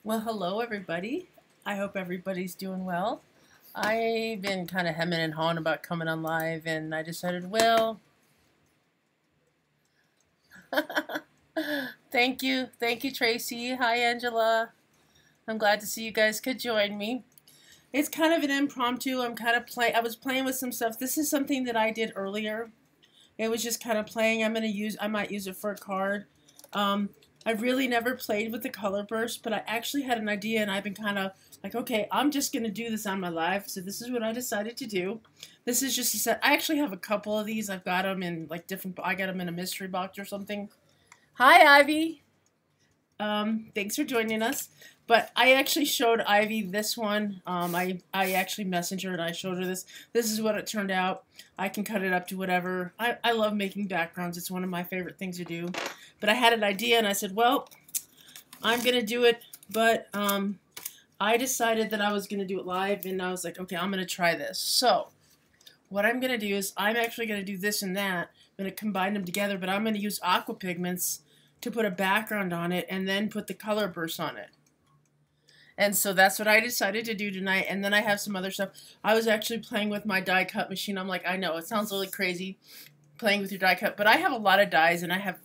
Well, hello everybody. I hope everybody's doing well. I've been kind of hemming and hawing about coming on live, and I decided, well, thank you, Tracy. Hi, Angela. I'm glad to see you guys could join me. It's kind of an impromptu. I was playing with some stuff. This is something that I did earlier. It was just kind of playing. I might use it for a card. Um, I've really never played with the color burst, but I actually had an idea, and I've been kind of like, okay, I'm just going to do this on my live, so this is what I decided to do. This is just a set. I actually have a couple of these. I've got them in, like, I got them in a mystery box or something. Hi, Ivy. Thanks for joining us. But I actually showed Ivy this one. I actually messaged her and I showed her this. This is what it turned out. I can cut it up to whatever. I love making backgrounds. It's one of my favorite things to do. But I had an idea and I said, well, I'm going to do it. But I decided that I was going to do it live, and I was like, okay, I'm going to try this. So what I'm going to do is I'm actually going to do this and that. I'm going to combine them together, but I'm going to use aqua pigments to put a background on it and then put the color burst on it. And so that's what I decided to do tonight. And then I have some other stuff. I was actually playing with my die cut machine. I'm like, I know, it sounds really crazy playing with your die cut, but I have a lot of dies, and I have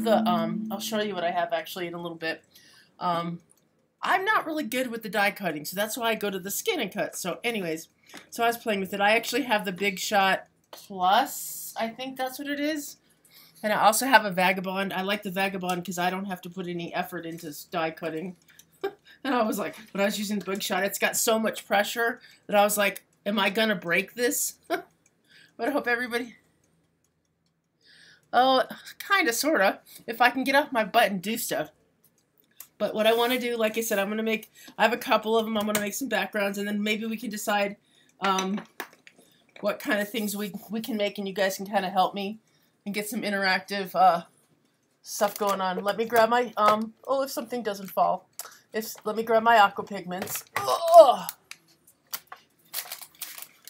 the, I'll show you what I have actually in a little bit. I'm not really good with the die cutting, so that's why I go to the skin and cut. So anyways, so I was playing with it. I actually have the Big Shot Plus, I think that's what it is. And I also have a Vagabond. I like the Vagabond because I don't have to put any effort into die cutting. And I was like, when I was using the Big Shot, it's got so much pressure that I was like, am I going to break this? But I hope everybody... Oh, kind of, sort of. If I can get off my butt and do stuff. But what I want to do, like I said, I have a couple of them. I'm going to make some backgrounds, and then maybe we can decide what kind of things we can make, and you guys can kind of help me and get some interactive stuff going on. Let me grab my, if something doesn't fall. Let me grab my aqua pigments. Oh!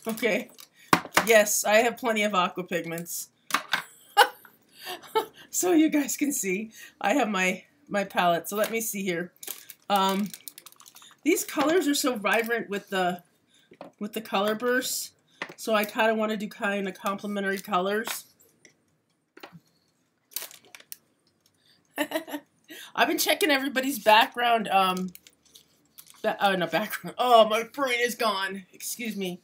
Okay. Yes, I have plenty of aqua pigments. So you guys can see, I have my palette. So let me see here. These colors are so vibrant with the color bursts. So I kind of want to do kind of complementary colors. I've been checking everybody's background, not background, oh, my brain is gone, excuse me.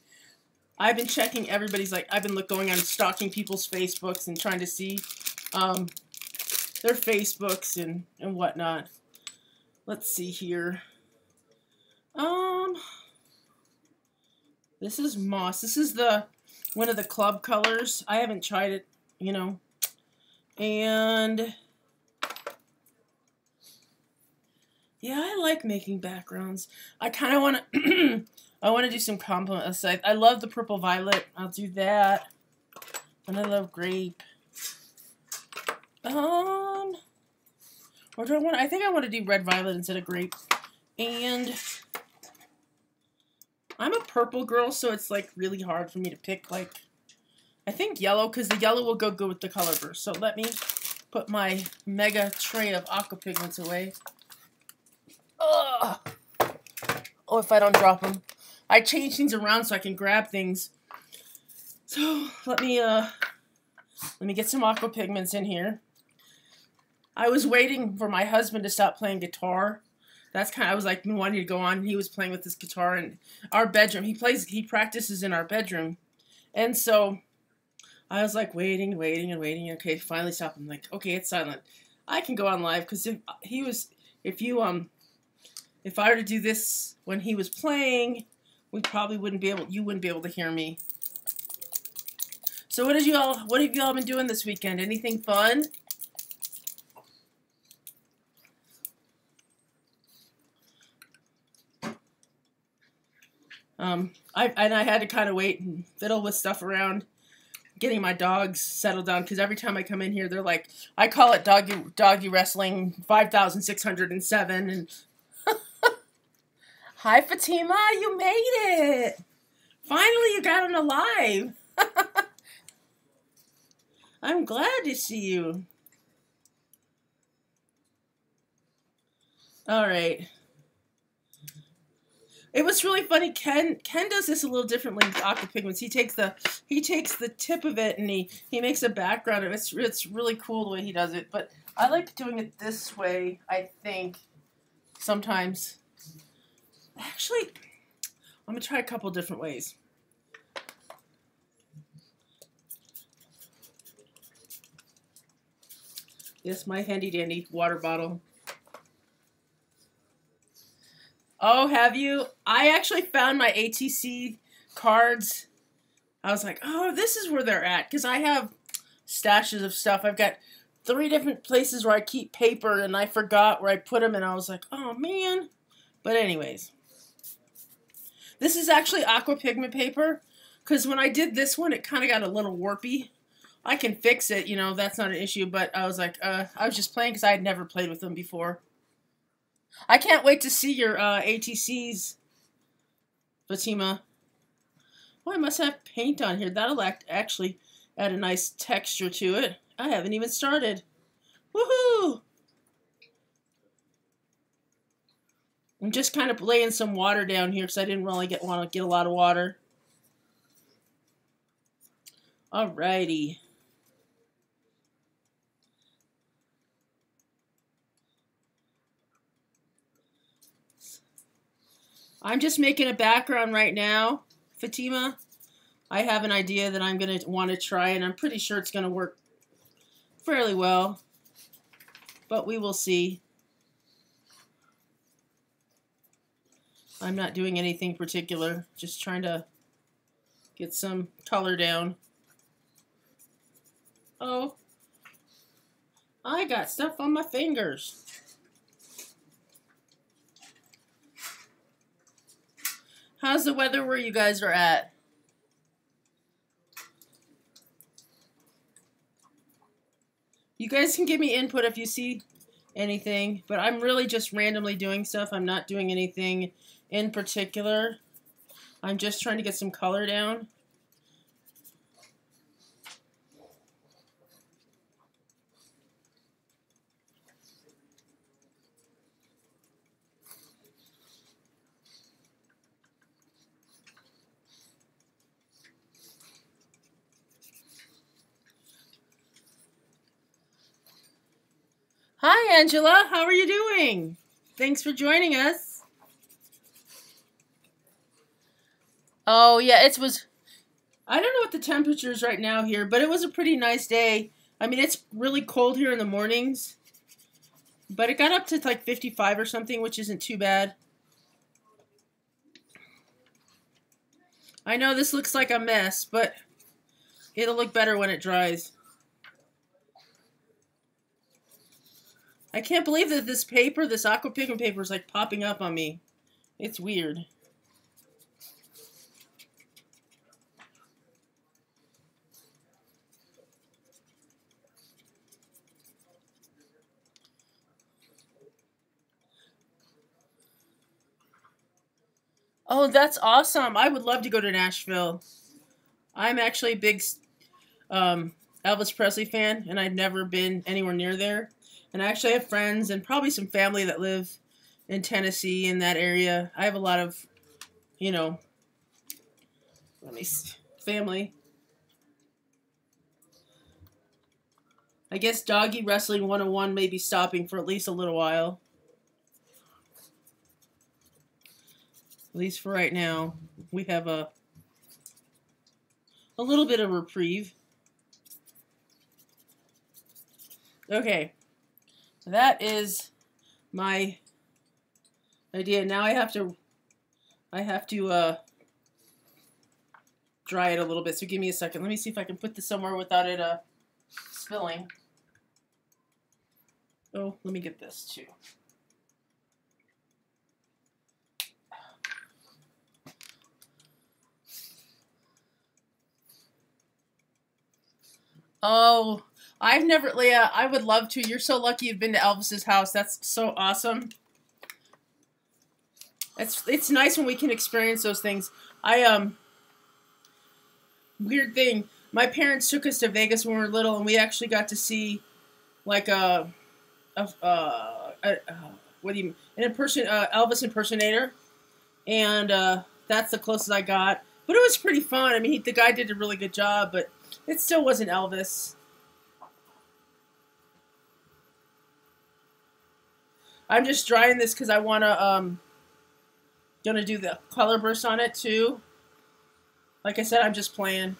I've been checking everybody's, I've been going on stalking people's Facebooks and trying to see, their Facebooks and whatnot. Let's see here. This is Moss. This is one of the club colors. I haven't tried it, you know, and... yeah, I like making backgrounds. I kind of want to, I want to do some compliments. I love the purple violet. I'll do that. And I love grape. Or do I think I want to do red violet instead of grape. And I'm a purple girl, so it's like really hard for me to pick, I think yellow, because the yellow will go good with the color burst. So let me put my mega tray of aqua pigments away. Ugh. Oh, if I don't drop them. I change things around so I can grab things. So, let me get some aqua pigments in here. I was waiting for my husband to stop playing guitar. I was like wanting to go on. He was playing with his guitar in our bedroom. He practices in our bedroom. And so, I was like waiting. Okay, finally stop. I'm like, okay, it's silent. I can go on live, because if I were to do this when he was playing, you wouldn't be able to hear me. So what have y'all been doing this weekend? Anything fun? I had to kind of wait and fiddle with stuff around getting my dogs settled down, because every time I come in here, they're like, I call it doggy wrestling 5,607, and hi, Fatima, you made it! Finally, you got on alive! I'm glad to see you. All right. It was really funny. Ken does this a little differently with aqua pigments. He takes the tip of it and he makes a background of it. It's really cool the way he does it. But I like doing it this way, I think, sometimes. Actually, I'm going to try a couple different ways. Yes, my handy dandy water bottle. Oh, have you? I actually found my ATC cards. I was like, oh, this is where they're at. Because I have stashes of stuff. I've got 3 different places where I keep paper, and I forgot where I put them, and I was like, oh, man. But anyways. This is actually aqua pigment paper. Because when I did this one, it kind of got a little warpy. I can fix it, you know, that's not an issue. But I was like, I was just playing because I had never played with them before. I can't wait to see your ATCs, Fatima. Oh, I must have paint on here. That'll actually add a nice texture to it. I haven't even started. Woohoo! I'm just kind of laying some water down here because I didn't really want to get a lot of water. Alrighty. I'm just making a background right now, Fatima. I have an idea that I'm going to want to try, and I'm pretty sure it's going to work fairly well. But we will see. I'm not doing anything particular, just trying to get some color down. Oh, I got stuff on my fingers. How's the weather where you guys are at? You guys can give me input if you see anything, but I'm really just randomly doing stuff. I'm not doing anything in particular. I'm just trying to get some color down. Hi, Angela. How are you doing? Thanks for joining us. Oh, yeah, I don't know what the temperature is right now here, but it was a pretty nice day. I mean, it's really cold here in the mornings, but it got up to like 55 or something, which isn't too bad. I know this looks like a mess, but it'll look better when it dries. I can't believe that this paper, this aqua pigment paper, is like popping up on me. It's weird. Oh, that's awesome. I would love to go to Nashville. I'm actually a big Elvis Presley fan, and I've never been anywhere near there. And I actually have friends and probably some family that live in Tennessee, in that area. I have a lot of, you know, family. I guess Doggy Wrestling 101 may be stopping for at least a little while. At least for right now. We have a little bit of reprieve. Okay. That is my idea. Now I have to dry it a little bit. So give me a second. Let me see if I can put this somewhere without it spilling. Oh, let me get this too. Oh, I've never, Leah, I would love to. You're so lucky you've been to Elvis's house. That's so awesome. It's nice when we can experience those things. Weird thing. My parents took us to Vegas when we were little, and we actually got to see like a what do you Elvis impersonator, and that's the closest I got. But it was pretty fun. I mean, the guy did a really good job, but it still wasn't Elvis. I'm just drying this because I want to gonna do the color burst on it too. Like I said, I'm just playing.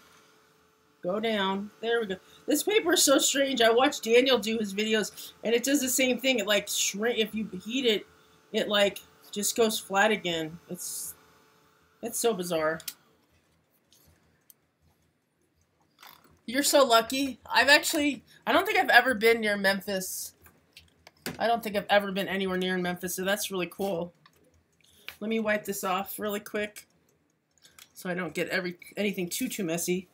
Go down. There we go. This paper is so strange. I watched Daniel do his videos, and it does the same thing. It like shrink. If you heat it, it like just goes flat again. It's so bizarre. You're so lucky. I don't think I've ever been near Memphis. I don't think I've ever been anywhere near in Memphis, so that's really cool. Let me wipe this off really quick so I don't get anything too messy.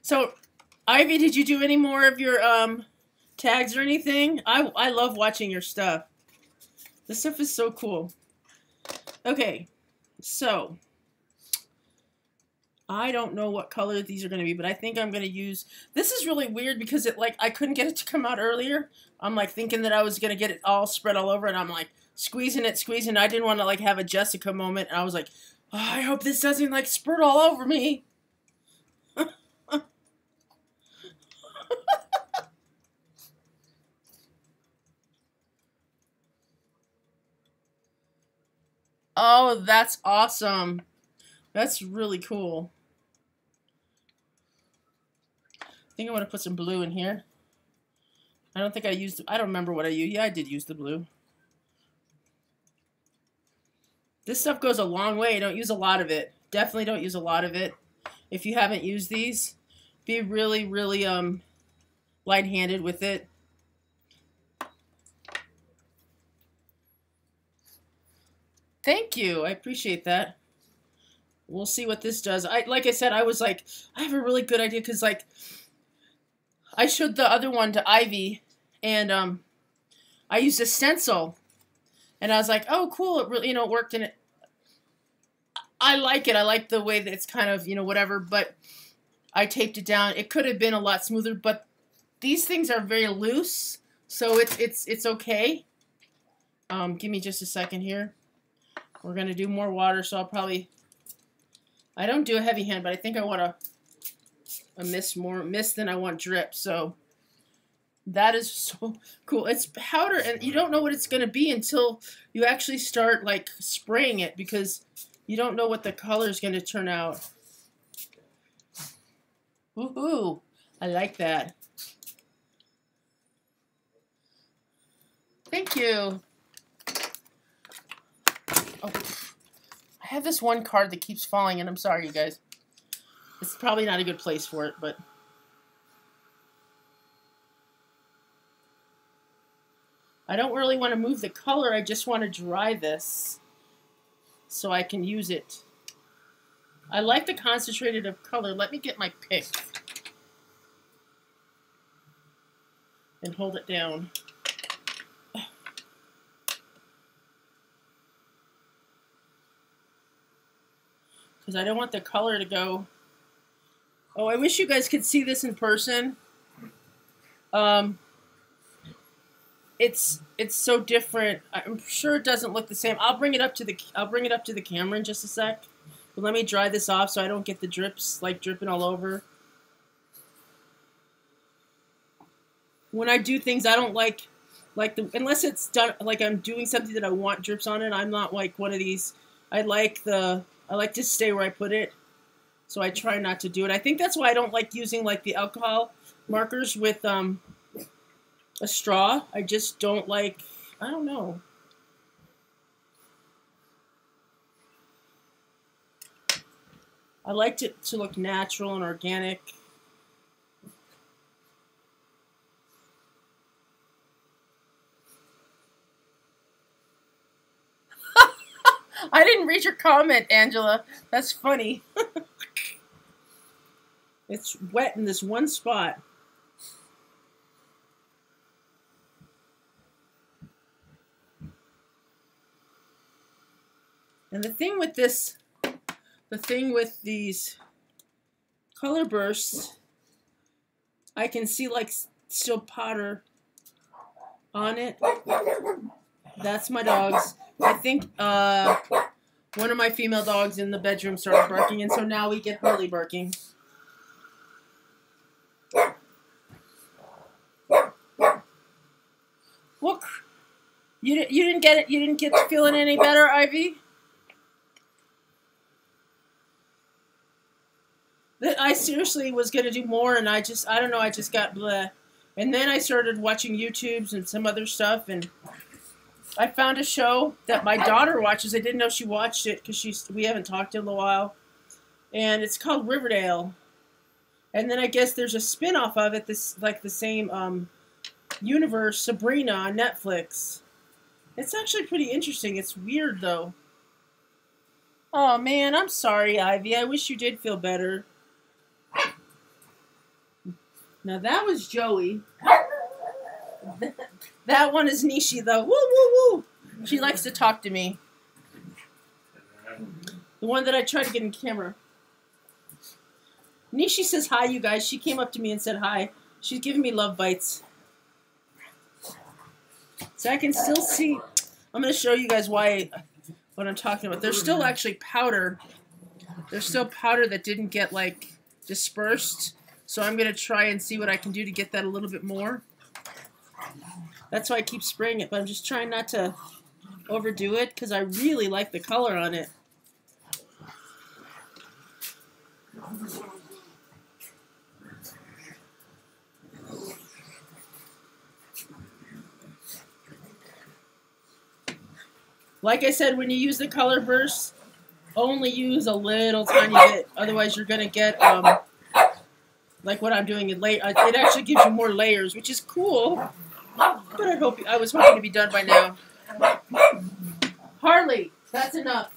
So, Ivy, did you do any more of your tags or anything? I love watching your stuff. This stuff is so cool. Okay, so I don't know what color these are going to be, but I think I'm going to use... This is really weird because I couldn't get it to come out earlier. I'm like thinking that I was going to get it all spread all over, and I'm like squeezing it. I didn't want to like have a Jessica moment, and I was like, oh, I hope this doesn't like spurt all over me. Oh, that's awesome. That's really cool. I think I want to put some blue in here. I don't think I used... I don't remember what I used. Yeah, I did use the blue. This stuff goes a long way. Don't use a lot of it. Definitely don't use a lot of it. If you haven't used these, be really, really light-handed with it. Thank you. I appreciate that. We'll see what this does. Like I said, I was like, I have a really good idea because like I showed the other one to Ivy, and I used a stencil, and I was like, oh, cool. It really, it worked, and it. I like it. I like the way that it's kind of, whatever. But I taped it down. It could have been a lot smoother, but these things are very loose, so it's okay. Give me just a second here. We're going to do more water, so I'll probably... I don't do a heavy hand, but I think I want a mist than I want drip, so that is so cool. It's powder, and you don't know what it's going to be until you actually start, like, spraying it, because you don't know what the color is going to turn out. Woohoo! I like that. Thank you. Oh, I have this one card that keeps falling, and I'm sorry, you guys. It's probably not a good place for it, but... I don't really want to move the color, I just want to dry this so I can use it. I like the concentrated of color. Let me get my pick and hold it down. Because I don't want the color to go... Oh, I wish you guys could see this in person. It's so different. I'm sure it doesn't look the same. I'll bring it up to the camera in just a sec. But let me dry this off so I don't get the drips like dripping all over. When I do things, I don't like unless it's done like I'm doing something that I want drips on it. I'm not like one of these. I like to stay where I put it, so I try not to do it. I think that's why I don't like using like the alcohol markers with a straw. I just don't like, I don't know. I liked it to look natural and organic. I didn't read your comment, Angela. That's funny. It's wet in this one spot. And the thing with these color bursts I can see like still powder on it. That's my dogs. I think one of my female dogs in the bedroom started barking, and so now we get Hurley barking. Look, you didn't get it. You didn't get feeling any better, Ivy? I seriously was gonna do more, and I don't know. I just got bleh. And then I started watching YouTubes and some other stuff, and I found a show that my daughter watches. I didn't know she watched it because we haven't talked in a while, and it's called Riverdale. And then I guess there's a spin-off of it, this like the same universe, Sabrina on Netflix. It's actually pretty interesting. It's weird though. Oh man, I'm sorry, Ivy. I wish you did feel better. Now that was Joey. That one is Nishi though. Woo woo woo. She likes to talk to me. The one that I tried to get in camera. Nishi says hi, you guys. She came up to me and said hi. She's giving me love bites. So I can still see. I'm going to show you guys what I'm talking about. There's still actually powder. There's still powder that didn't get like dispersed. So I'm going to try and see what I can do to get that a little bit more. That's why I keep spraying it, but I'm just trying not to overdo it because I really like the color on it. Like I said, when you use the color burst, only use a little tiny bit. Otherwise, you're going to get, like what I'm doing, it actually gives you more layers, which is cool. But I was hoping to be done by now. Harley, that's enough.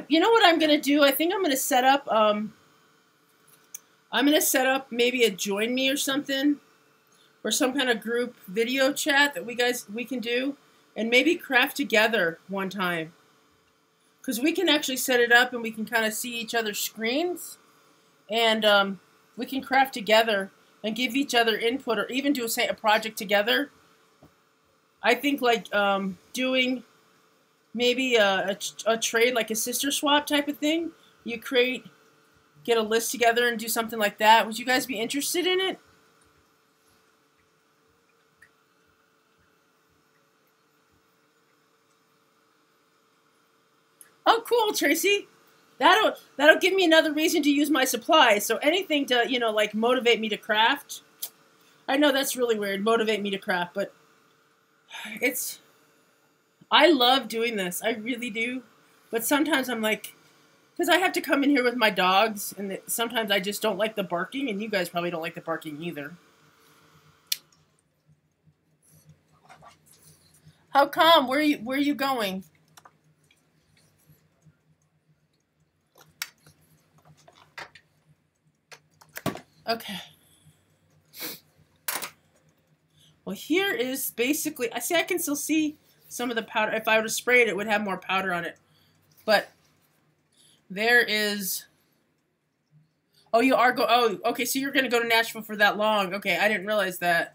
You know what I'm going to do? I think I'm going to set up, maybe a join me or something, or some kind of group video chat that we can do, and maybe craft together one time. Because we can actually set it up and we can kind of see each other's screens, and we can craft together and give each other input, or even do a project together. I think like doing maybe a trade, like a sister swap type of thing. You get a list together and do something like that. Would you guys be interested in it? Oh, cool, Tracy. That'll give me another reason to use my supplies. So anything to, like motivate me to craft. I know that's really weird, motivate me to craft, but I love doing this. I really do. But sometimes I'm like, because I have to come in here with my dogs, and sometimes I just don't like the barking, and you guys probably don't like the barking either. How come? Where are you going? Okay. Well, here is basically, I can still see some of the powder. If I were to spray it, it would have more powder on it. But there is, oh, you are oh, okay, so you're going to go to Nashville for that long. Okay, I didn't realize that.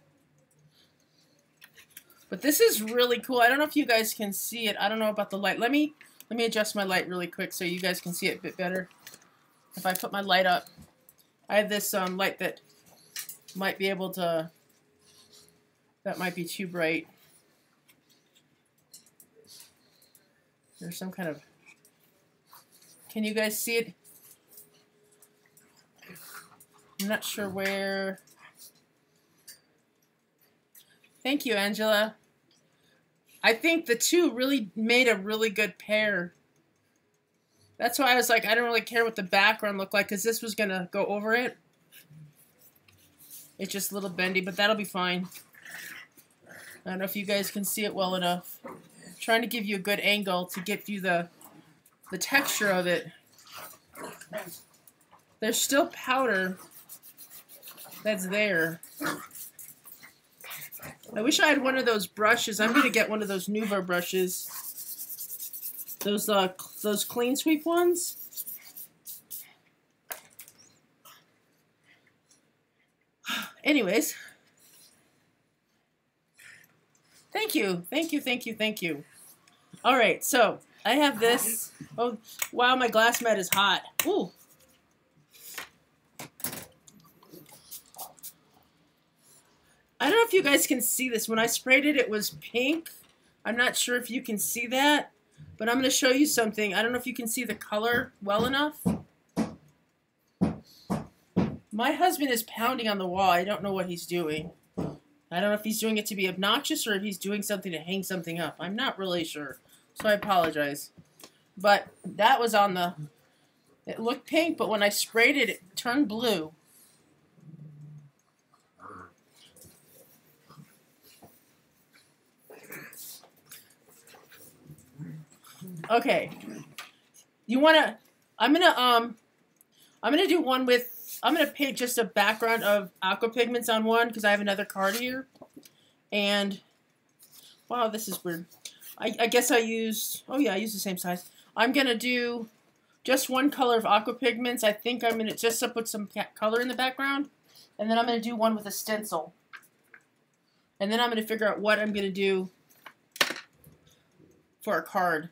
But this is really cool. I don't know if you guys can see it. I don't know about the light. Let me adjust my light really quick so you guys can see it a bit better. If I put my light up. I have this light that might be able to, that might be too bright. There's some kind of, can you guys see it? I'm not sure where. Thank you, Angela. I think the two really made a really good pair. That's why I was like, I don't really care what the background looked like, because this was going to go over it. It's just a little bendy, but that'll be fine. I don't know if you guys can see it well enough. I'm trying to give you a good angle to get you the texture of it. There's still powder that's there. I wish I had one of those brushes. I'm going to get one of those Nuva brushes. Those clean sweep ones. Anyways. Thank you. Thank you, thank you, thank you. All right, so I have this. Oh, wow, my glass mat is hot. Ooh. I don't know if you guys can see this. When I sprayed it, it was pink. I'm not sure if you can see that, but I'm going to show you something. I don't know if you can see the color well enough. My husband is pounding on the wall. I don't know what he's doing. I don't know if he's doing it to be obnoxious or if he's doing something to hang something up. I'm not really sure, so I apologize. But that was on the... It looked pink, but when I sprayed it, it turned blue. Okay. You wanna... I'm gonna do one with... I'm going to paint just a background of aqua pigments on one because I have another card here. And, wow, this is weird. I guess I used, oh yeah, I used the same size. I'm going to do just one color of aqua pigments. I think I'm going to just put some color in the background. And then I'm going to do one with a stencil. And then I'm going to figure out what I'm going to do for a card.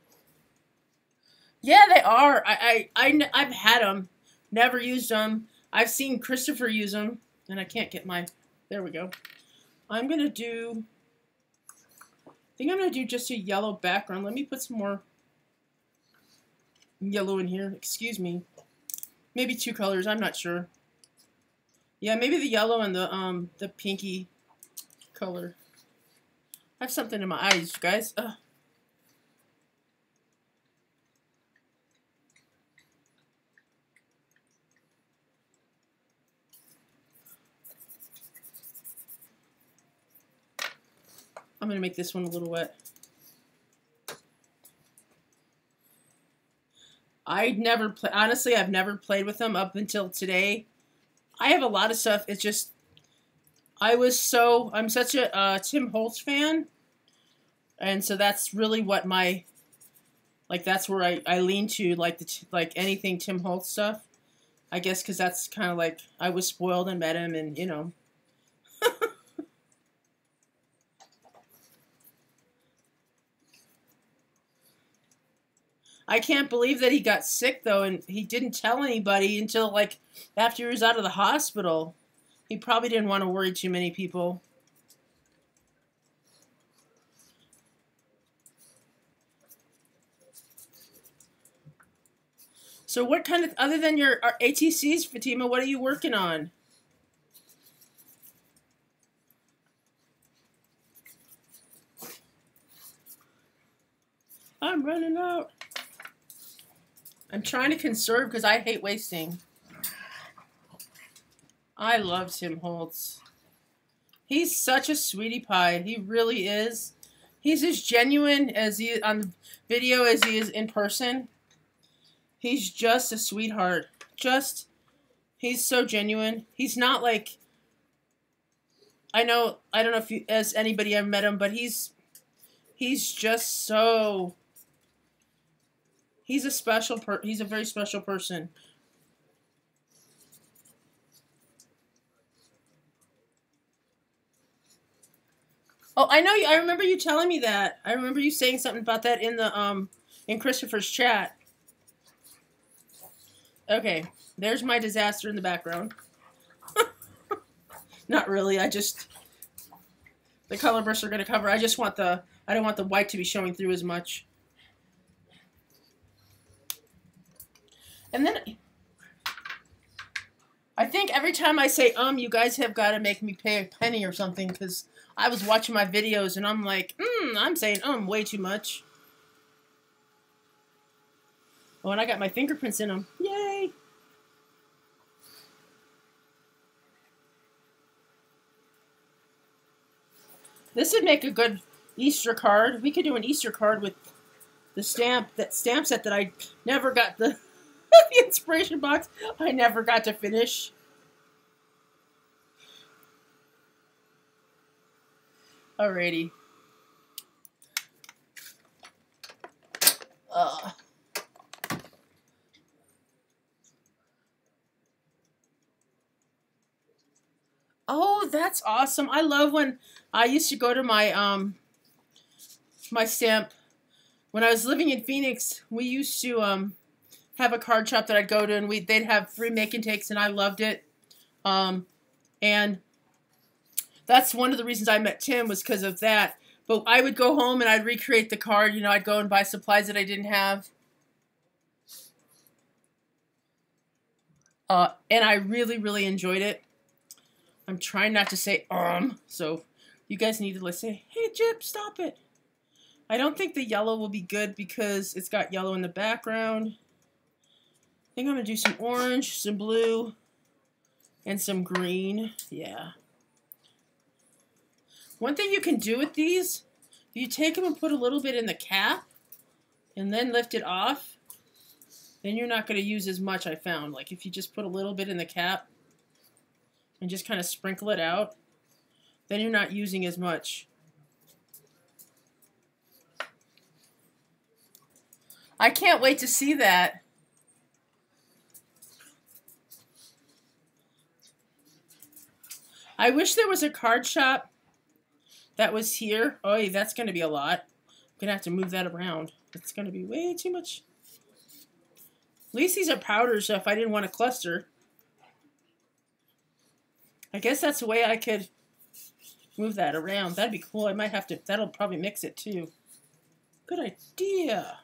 Yeah, they are. I've had them. Never used them. I've seen Christopher use them, and I can't get my... There we go. I'm going to do... I think I'm going to do just a yellow background. Let me put some more yellow in here. Excuse me. Maybe two colors. I'm not sure. Yeah, maybe the yellow and the pinky color. I have something in my eyes, you guys. Ugh. I'm going to make this one a little wet. Honestly, I've never played with them up until today. I have a lot of stuff. It's just, I'm such a Tim Holtz fan. And so that's really what that's where I lean to, like anything Tim Holtz stuff. I guess because that's kind of like, I was spoiled and met him and, you know. I can't believe that he got sick, though, and he didn't tell anybody until, like, after he was out of the hospital. He probably didn't want to worry too many people. So what kind of, other than your ATCs, Fatima, what are you working on? I'm running out. I'm trying to conserve because I hate wasting. I love Tim Holtz. He's such a sweetie pie. He really is. He's as genuine as he on video as he is in person. He's just a sweetheart. He's so genuine. He's not like, I don't know if as anybody ever met him, but he's just so... He's a very special person. Oh, I know. I remember you telling me that. I remember you saying something about that in the in Christopher's chat. Okay, there's my disaster in the background. Not really. The color bursts are going to cover. I don't want the white to be showing through as much. And then, I think every time I say, you guys have got to make me pay a penny or something, because I was watching my videos, and I'm like, I'm saying, way too much. Oh, and I got my fingerprints in them. Yay! This would make a good Easter card. We could do an Easter card with the stamp set that I never got the inspiration box. I never got to finish. Alrighty. Oh, that's awesome. I love when I used to go to my stamp when I was living in Phoenix. We used to have a card shop that I'd go to, and they'd have free make and takes, and I loved it. And that's one of the reasons I met Tim, was because of that. But I would go home and I'd recreate the card. You know, I'd go and buy supplies that I didn't have. And I really, really enjoyed it. I'm trying not to say so you guys need to say, hey, Jip, stop it. I don't think the yellow will be good because it's got yellow in the background. I think I'm going to do some orange, some blue, and some green. Yeah. One thing you can do with these, you take them and put a little bit in the cap and then lift it off, then you're not going to use as much, I found. Like if you just put a little bit in the cap and just kind of sprinkle it out, then you're not using as much. I can't wait to see that. I wish there was a card shop that was here. Oh, that's going to be a lot. I'm going to have to move that around. It's going to be way too much. At least these are powders, so if I didn't want a cluster. I guess that's the way I could move that around. That'd be cool. I might have to, that'll probably mix it too. Good idea.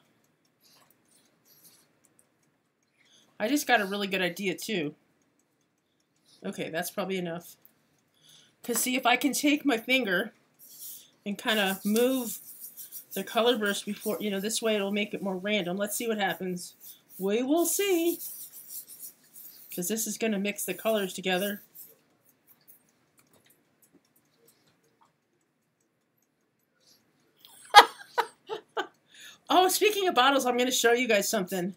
I just got a really good idea too. Okay, that's probably enough. Because see, if I can take my finger and kind of move the color burst before, you know, this way it'll make it more random. Let's see what happens. We will see. Because this is going to mix the colors together. Oh, speaking of bottles, I'm going to show you guys something.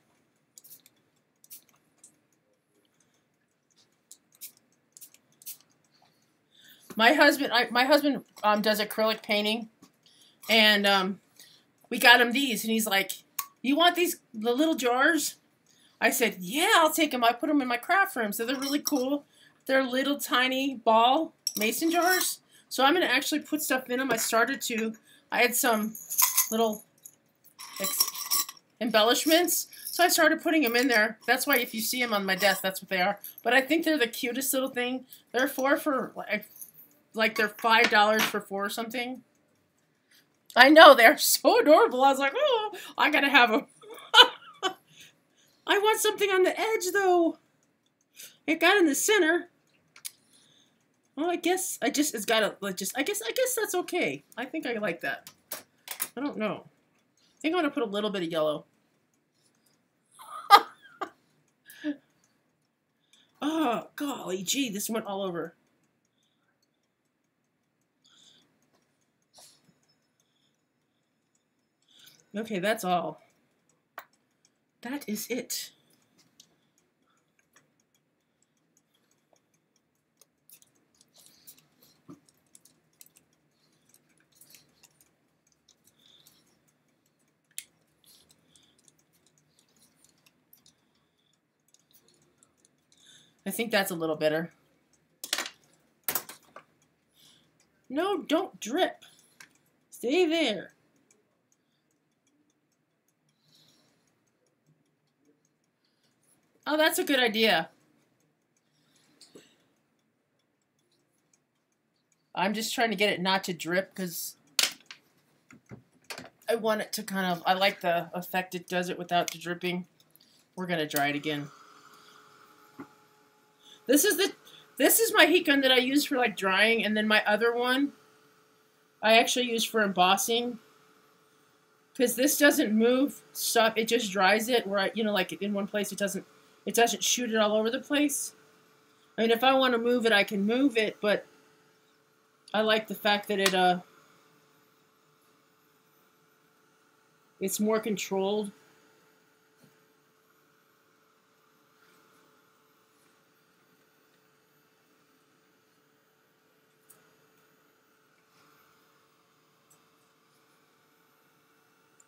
My husband does acrylic painting, and we got him these, and he's like, "You want the little jars?" I said, "Yeah, I'll take them." I put them in my craft room, so they're really cool. They're little tiny ball mason jars, so I'm going to actually put stuff in them. I had some little embellishments, so I started putting them in there. That's why if you see them on my desk, that's what they are. But I think they're the cutest little thing. They're like they're $5 for 4 or something. I know, they're so adorable. I was like, oh, I gotta have them. I want something on the edge though. It got in the center. Well, I guess it's gotta I guess that's okay. I think I like that. I don't know. I think I'm gonna put a little bit of yellow. Oh, golly gee, this went all over. Okay, that's all. That is it. I think that's a little better. No, don't drip. Stay there. Oh, that's a good idea. I'm just trying to get it not to drip because I want it to kind of, I like the effect it does it without the dripping. We're going to dry it again. This is my heat gun that I use for like drying, and then my other one I actually use for embossing. Because this doesn't move stuff, it just dries it where like in one place it doesn't shoot it all over the place. I mean, if I want to move it, I can move it, but I like the fact that it's more controlled.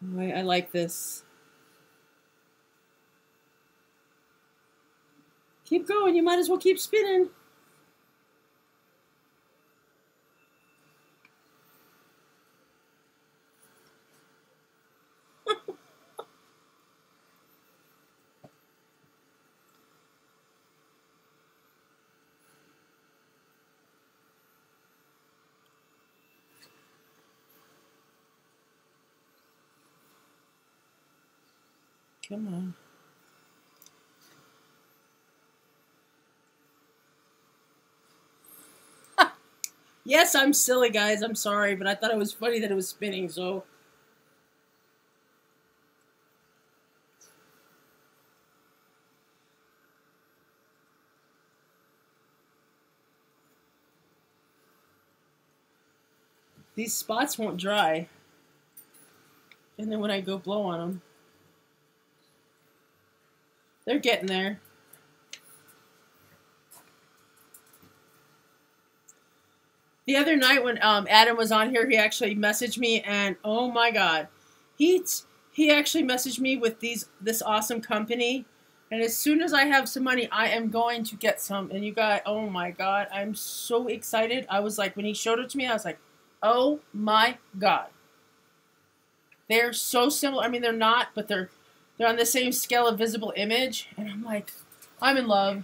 I like this. Keep going. You might as well keep spinning. Come on. Yes, I'm silly, guys. I'm sorry, but I thought it was funny that it was spinning, so. These spots won't dry. And then when I go blow on them, they're getting there. The other night when Adam was on here, he actually messaged me, and oh my God, he actually messaged me with this awesome company, and as soon as I have some money, I am going to get some. And you guys, oh my God, I'm so excited. I was like, when he showed it to me, I was like, oh my God, they're so similar. I mean, they're not, but they're on the same scale of visible image, and I'm like, I'm in love.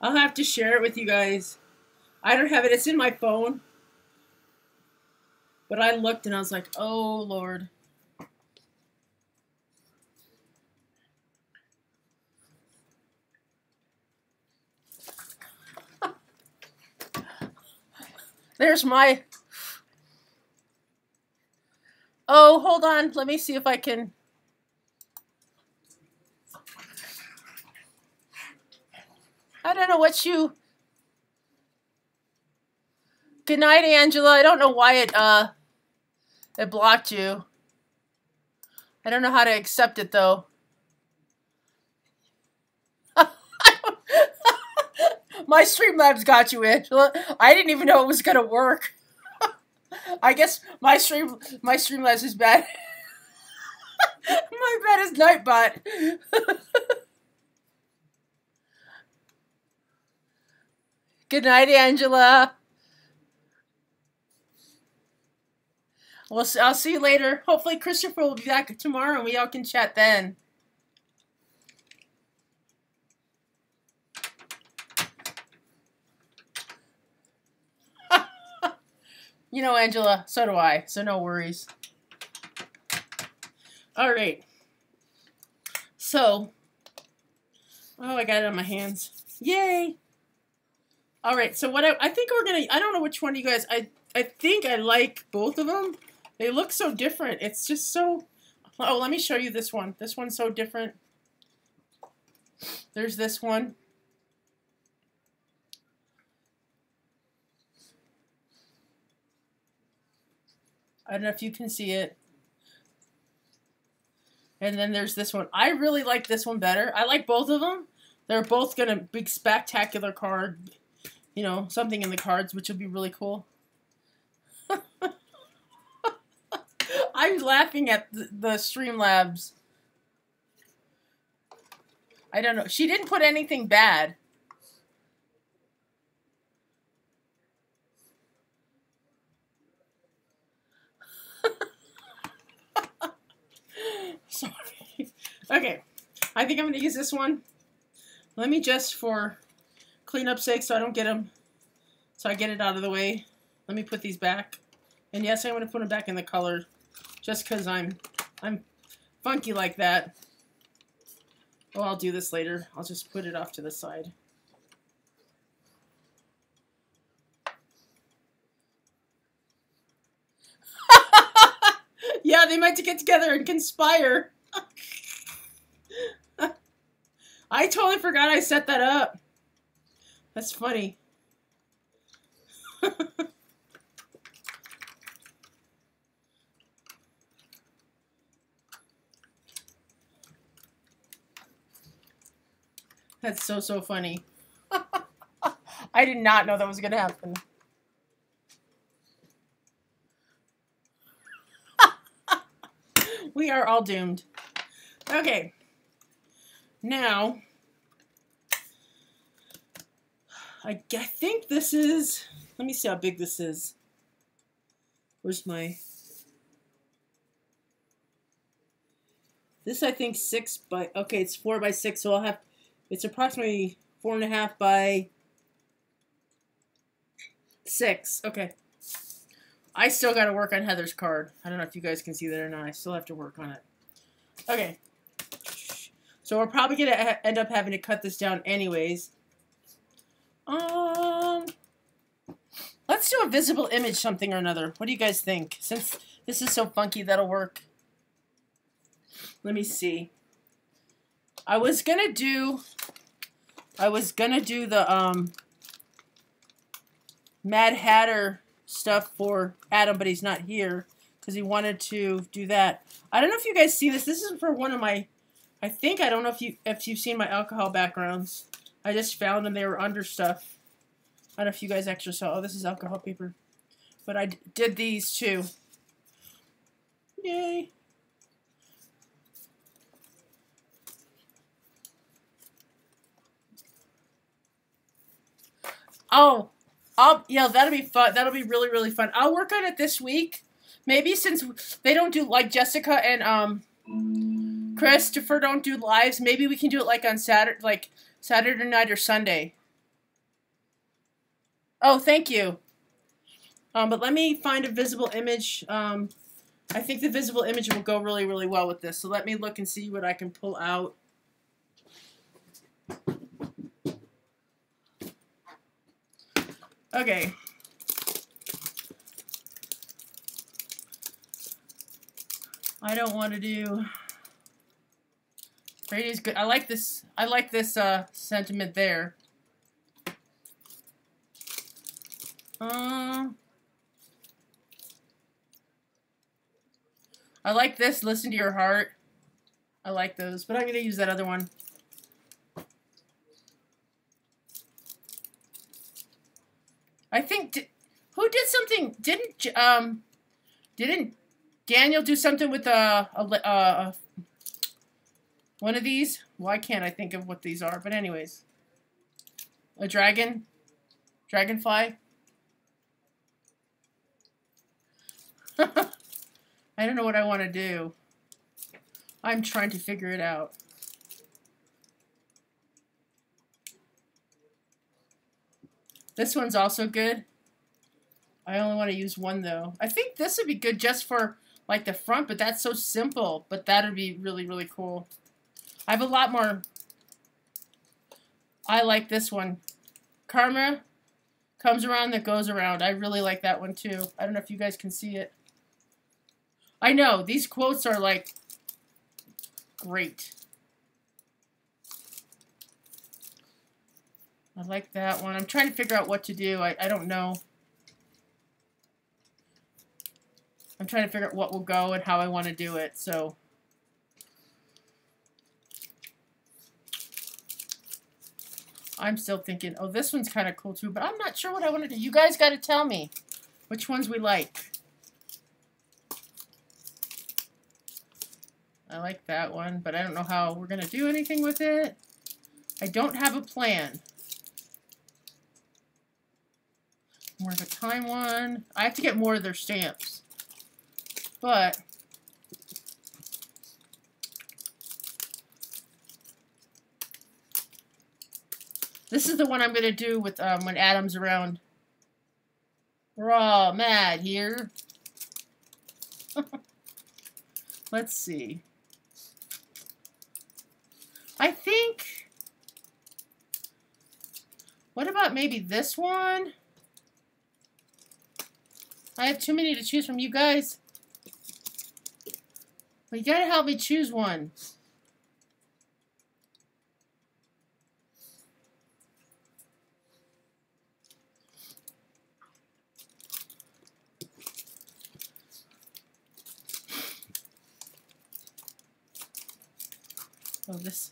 I'll have to share it with you guys. I don't have it. It's in my phone. But I looked and I was like, oh, Lord. There's my... Oh, hold on. Let me see if I can... I don't know what you... Good night, Angela. I don't know why it blocked you. I don't know how to accept it, though. My Streamlabs got you, Angela. I didn't even know it was gonna work. I guess my Streamlabs is bad. My bad is Nightbot. Good night, Angela. I'll see you later. Hopefully Christopher will be back tomorrow and we all can chat then. You know, Angela, so do I, so no worries. All right. So, oh, I got it on my hands. Yay! All right, so what I think we're gonna, I don't know which one you guys, I think I like both of them. They look so different. It's just so, oh, let me show you this one. This one's so different. There's this one. I don't know if you can see it. And then there's this one. I really like this one better. I like both of them. They're both gonna be spectacular card. You know, something in the cards, which will be really cool. I'm laughing at the Streamlabs. I don't know. She didn't put anything bad. Sorry. Okay. I think I'm going to use this one. Let me just, for cleanup sake, so I don't get them, so I get it out of the way. Let me put these back. And yes, I'm going to put them back in the color, just because I'm funky like that. Oh, I'll do this later. I'll just put it off to the side. Yeah, they might get together and conspire. I totally forgot I set that up. That's funny. That's so, so funny. I did not know that was going to happen. We are all doomed. Okay. Now, I think this is... Let me see how big this is. Where's my... This, I think, 6 by... Okay, it's 4 by 6, so I'll have... It's approximately 4.5 by 6. Okay. I still got to work on Heather's card. I don't know if you guys can see that or not. I still have to work on it. Okay. So we're probably going to end up having to cut this down anyways. Let's do a visible image something or another. What do you guys think? Since this is so funky, that'll work. Let me see. I was gonna do the Mad Hatter stuff for Adam, but he's not here because he wanted to do that. I don't know if you guys see this. This is for one of my, I don't know if you've seen my alcohol backgrounds. I just found them. They were under stuff. I don't know if you guys actually saw. Oh, this is alcohol paper. But I did these too. Yay. Oh, yeah, that'll be fun. That'll be really, really fun. I'll work on it this week. Maybe since they don't do, like, Jessica and Christopher don't do lives, maybe we can do it, like, on Saturday night or Sunday. Oh, thank you. But let me find a visible image. I think the visible image will go really, really well with this. So let me look and see what I can pull out. Okay. I don't want to do... Brady's good. I like this sentiment there. I like this, listen to your heart. I like those, but I'm going to use that other one. I think, who did something, didn't Daniel do something with one of these? Why can't I think of what these are? But anyways. A dragonfly? I don't know what I want to do. I'm trying to figure it out. This one's also good. I only want to use one though. I think this would be good just for like the front, but that's so simple. But that would be really, really cool. I have a lot more. I like this one. Karma comes around that goes around. I really like that one too. I don't know if you guys can see it. I know, these quotes are like great. I like that one. I'm trying to figure out what to do. I don't know. I'm trying to figure out what will go and how I want to do it, so. I'm still thinking, oh, this one's kind of cool too, but I'm not sure what I want to do. You guys got to tell me which ones we like. I like that one, but I don't know how we're going to do anything with it. I don't have a plan. More of a time one. I have to get more of their stamps. But this is the one I'm going to do with when Adam's around. We're all mad here. Let's see. I think... What about maybe this one? I have too many to choose from. You guys... Well, you gotta help me choose one. Oh, this...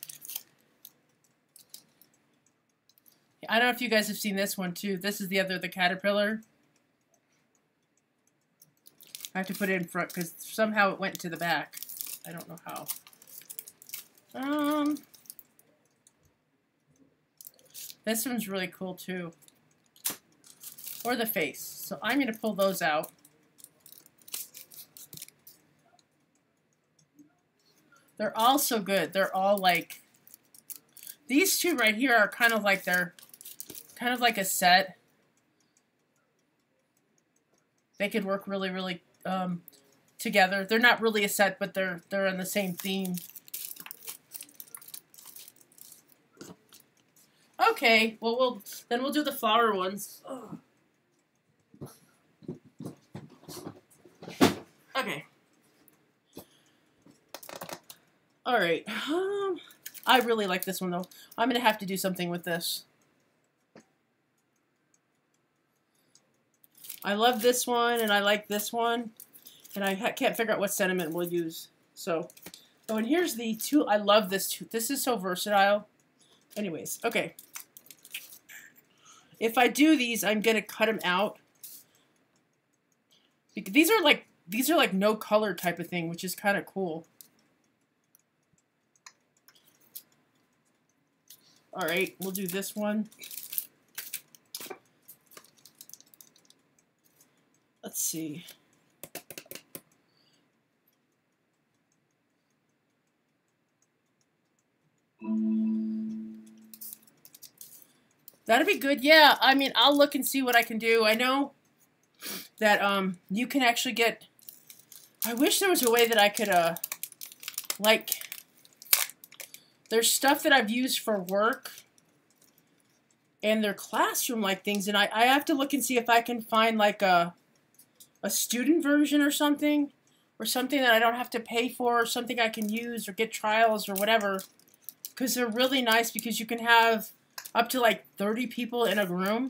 I don't know if you guys have seen this one too. This is the caterpillar. I have to put it in front because somehow it went to the back. I don't know how. This one's really cool too. Or the face. So I'm going to pull those out. They're all so good. They're all like, these two right here are kind of like, they're kind of like a set. They could work really, really together. They're not really a set, but they're in the same theme. Okay, well we'll do the flower ones. Oh. Okay. All right. I really like this one though. I'm gonna have to do something with this. I love this one, and I like this one, and I can't figure out what sentiment we'll use. So, oh, and here's the two. I love this too. This is so versatile. Anyways, okay. If I do these, I'm gonna cut them out. These are like no color type of thing, which is kind of cool. All right, we'll do this one. Let's see. That'd be good. Yeah, I mean, I'll look and see what I can do. I know that you can actually get, I wish there was a way that I could like, there's stuff that I've used for work and they're classroom like things, and I have to look and see if I can find like a student version or something that I don't have to pay for, or something I can use or get trials or whatever, because they're really nice, because you can have up to like 30 people in a room,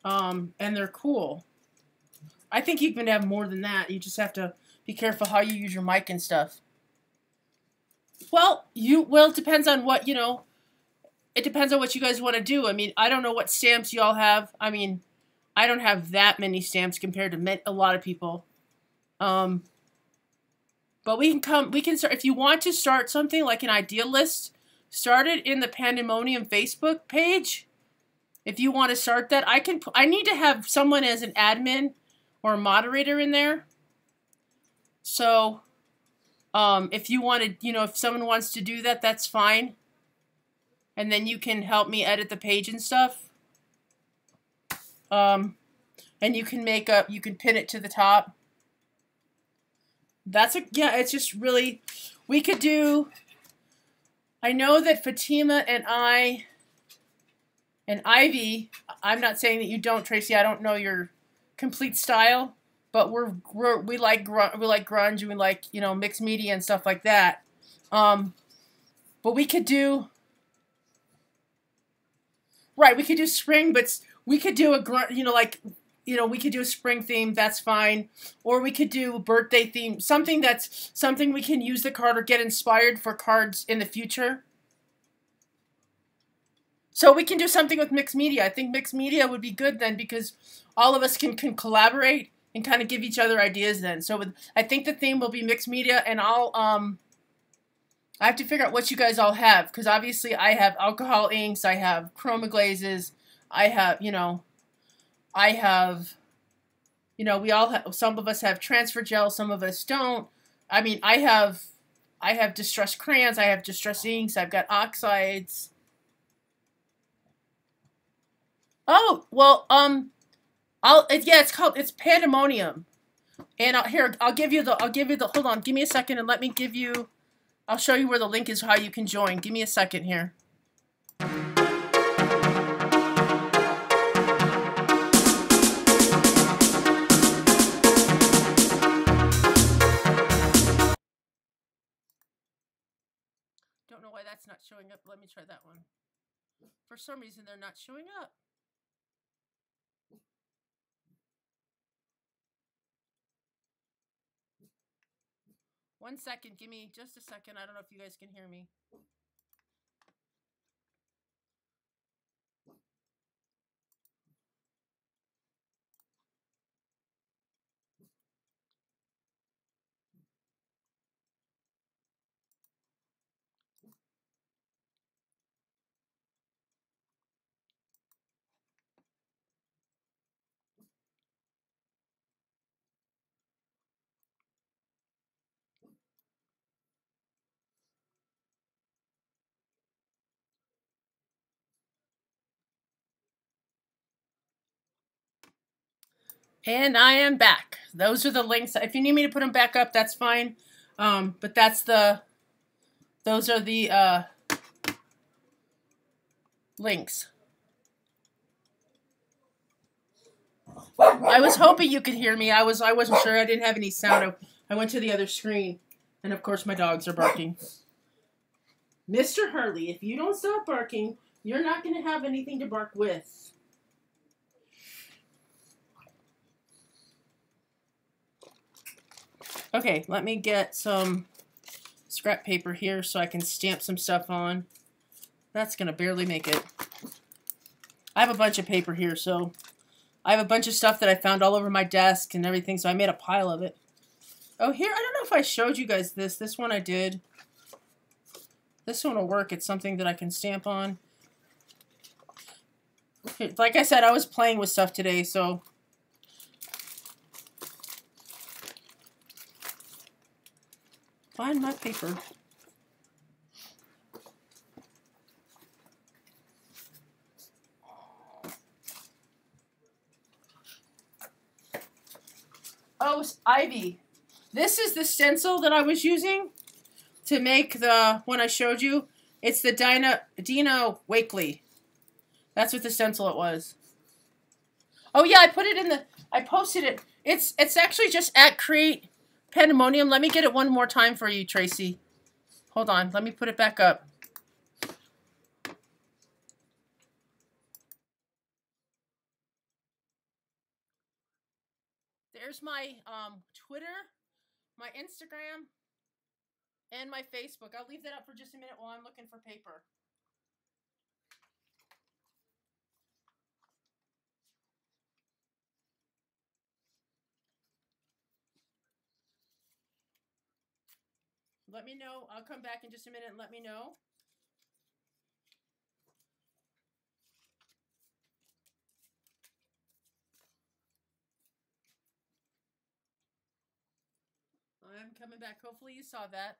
and they're cool. I think you can have more than that. You just have to be careful how you use your mic and stuff. Well, it depends on what, you know, it depends on what you guys want to do. I mean, I don't know what stamps y'all have. I mean, I don't have that many stamps compared to a lot of people. But we can start, if you want to start something like an idea list, start it in the Pandamonium Facebook page. If you want to start that, I need to have someone as an admin or a moderator in there. So, if you want to, you know, if someone wants to do that, that's fine. And then you can help me edit the page and stuff. And you can you can pin it to the top. Yeah, it's just really, we could do, I know that Fatima and Ivy, I'm not saying that you don't, Tracy, I don't know your complete style, but we like grunge, and we like, you know, mixed media and stuff like that. But we could do, right, we could do spring, but we could do a grunt, you know, like, you know, we could do a spring theme, that's fine. Or we could do a birthday theme, something we can use the card or get inspired for cards in the future. So we can do something with mixed media. I think mixed media would be good then, because all of us can collaborate and kind of give each other ideas then. So I think the theme will be mixed media, and I have to figure out what you guys all have, because obviously I have alcohol inks, I have chroma glazes, I have, you know, we all have, some of us have transfer gel, some of us don't. I mean, I have distressed crayons, I have distressed inks, I've got oxides. Oh, well, it's Pandamonium. And I'll give you the, hold on, give me a second and let me give you, I'll show you where the link is, how you can join. Give me a second here. Don't know why that's not showing up. Let me try that one. For some reason, they're not showing up. One second. Give me just a second. I don't know if you guys can hear me. And I am back. Those are the links. If you need me to put them back up, that's fine. But those are the links. I was hoping you could hear me. I wasn't sure. I didn't have any sound. I went to the other screen, and of course my dogs are barking. Mr. Hurley, if you don't stop barking, you're not going to have anything to bark with. Okay, let me get some scrap paper here so I can stamp some stuff on. That's going to barely make it. I have a bunch of paper here, so I have a bunch of stuff that I found all over my desk and everything, so I made a pile of it. Oh, here, I don't know if I showed you guys this. This one I did. This one will work. It's something that I can stamp on. Like I said, I was playing with stuff today, so... Find my paper. Oh, Ivy. This is the stencil that I was using to make the one I showed you. It's the Dina Wakely. That's what the stencil it was. Oh yeah, I put it in the... I posted it. It's actually just at Create Pandamonium. Let me get it one more time for you, Tracy. Hold on. Let me put it back up. There's my Twitter, my Instagram, and my Facebook. I'll leave that up for just a minute while I'm looking for paper. Let me know. I'll come back in just a minute and let me know. I'm coming back. Hopefully you saw that.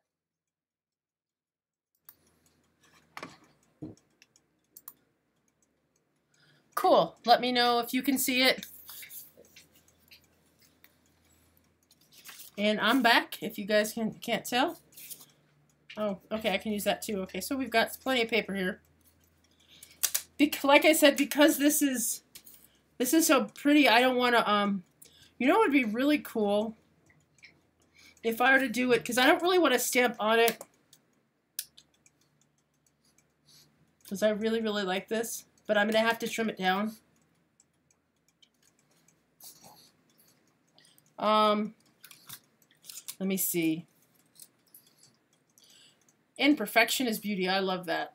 Cool. Let me know if you can see it. And I'm back, if you guys can't tell. Oh, okay, I can use that too. Okay, so we've got plenty of paper here. Like I said, because this is so pretty, I don't want to, you know what would be really cool? If I were to do it, because I don't really want to stamp on it. Because I really, really like this. But I'm going to have to trim it down. Let me see. Imperfection is beauty. I love that.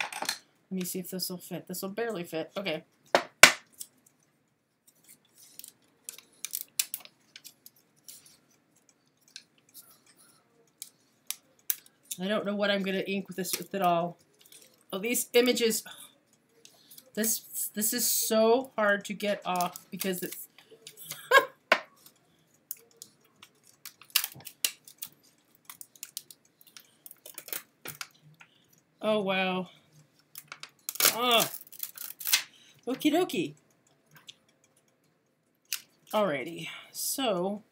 Let me see if this will fit. This will barely fit. Okay. I don't know what I'm going to ink with this with it all. Oh, these images. This is so hard to get off because it's oh wow. Oh. Okie dokie. Alrighty. So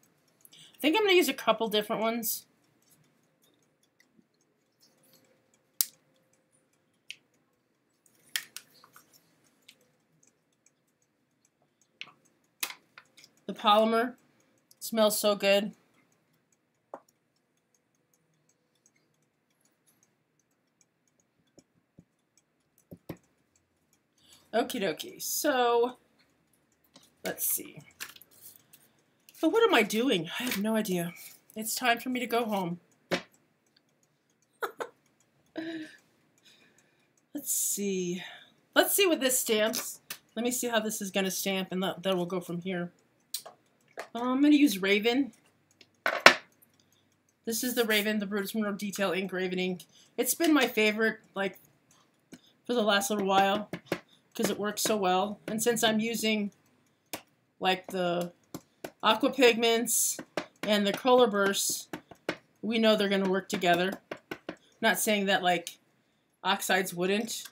I think I'm gonna use a couple different ones. The polymer smells so good. Okie dokie. So let's see. But what am I doing? I have no idea. It's time for me to go home. Let's see. Let's see what this stamps. Let me see how this is going to stamp, and that will go from here. I'm going to use Raven. This is the Raven, the Brutus Monroe Detail Engraving ink. It's been my favorite, like, for the last little while, because it works so well. And since I'm using, like, the aqua pigments and the color bursts, we know they're going to work together. Not saying that, like, oxides wouldn't,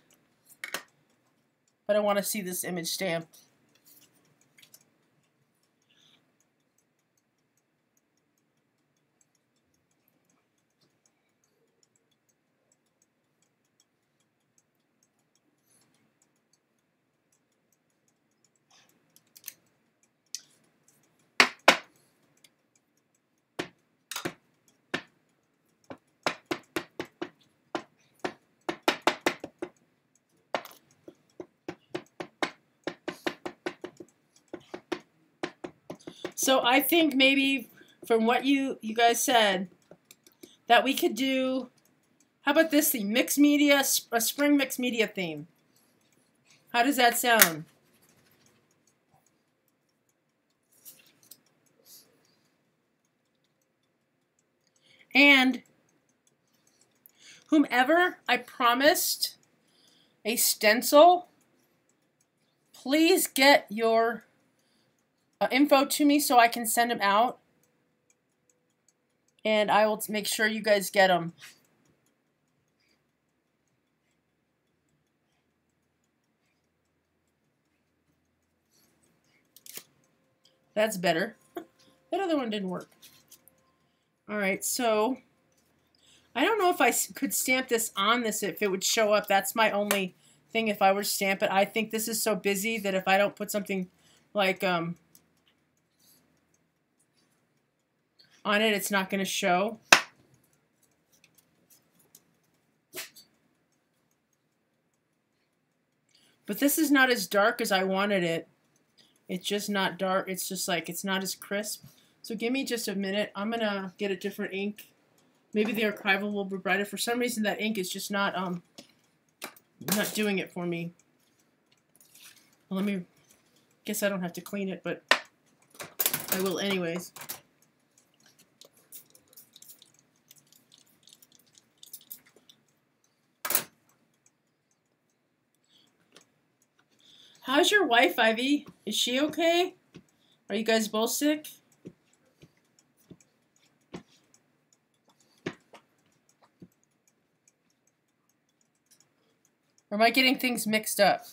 but I want to see this image stamped. So I think maybe from what you guys said, that we could do, how about this theme? Mixed media, a spring mixed media theme. How does that sound? And whomever I promised a stencil, please get your info to me so I can send them out. And I will make sure you guys get them. That's better. That other one didn't work. Alright, so I don't know if I could stamp this on this, if it would show up. That's my only thing if I were to stamp it. I think this is so busy that if I don't put something like on it, it's not going to show. But this is not as dark as I wanted it. It's just not dark. It's just like, it's not as crisp. So give me just a minute. I'm going to get a different ink. Maybe the archival will be brighter. For some reason, that ink is just not doing it for me. Well, guess I don't have to clean it, but I will anyways. How's your wife, Ivy? Is she okay? Are you guys both sick? Or am I getting things mixed up?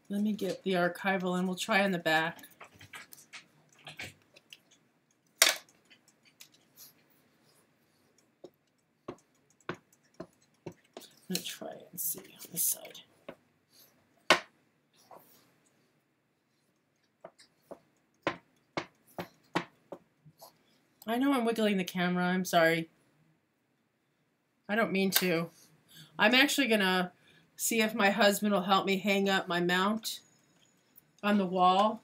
Let me get the archival and we'll try on the back. I'm going to try it and see on this side. I know I'm wiggling the camera. I'm sorry. I don't mean to. I'm actually going to see if my husband will help me hang up my mount on the wall,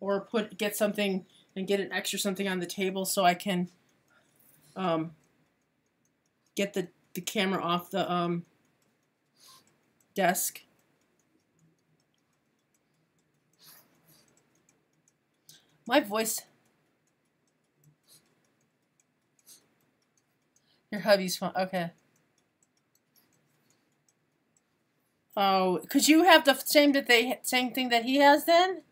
or get something and get an extra something on the table so I can get the camera off the desk. My voice. Your hubby's phone. Okay. Oh, could you have the same thing that he has then?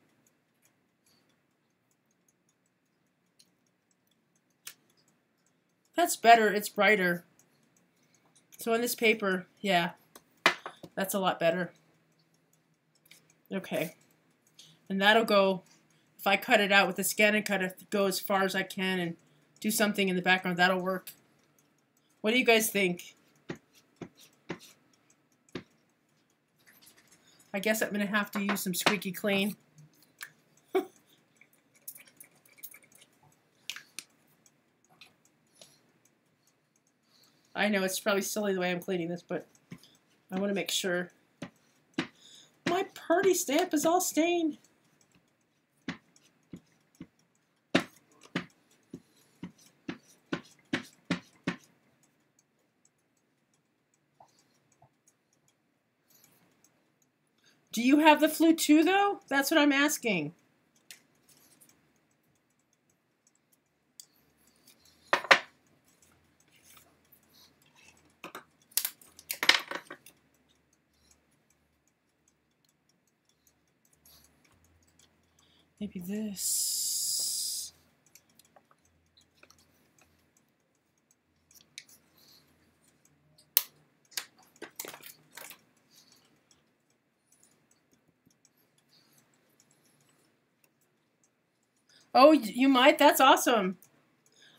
That's better. It's brighter. So on this paper, yeah, that's a lot better. Okay. And that'll go, if I cut it out with the scan and cut it, go as far as I can and do something in the background. That'll work. What do you guys think? I guess I'm going to have to use some squeaky clean. I know it's probably silly the way I'm cleaning this, but I want to make sure. My party stamp is all stained. Do you have the flu too, though? That's what I'm asking. Maybe this. Oh, you might? That's awesome.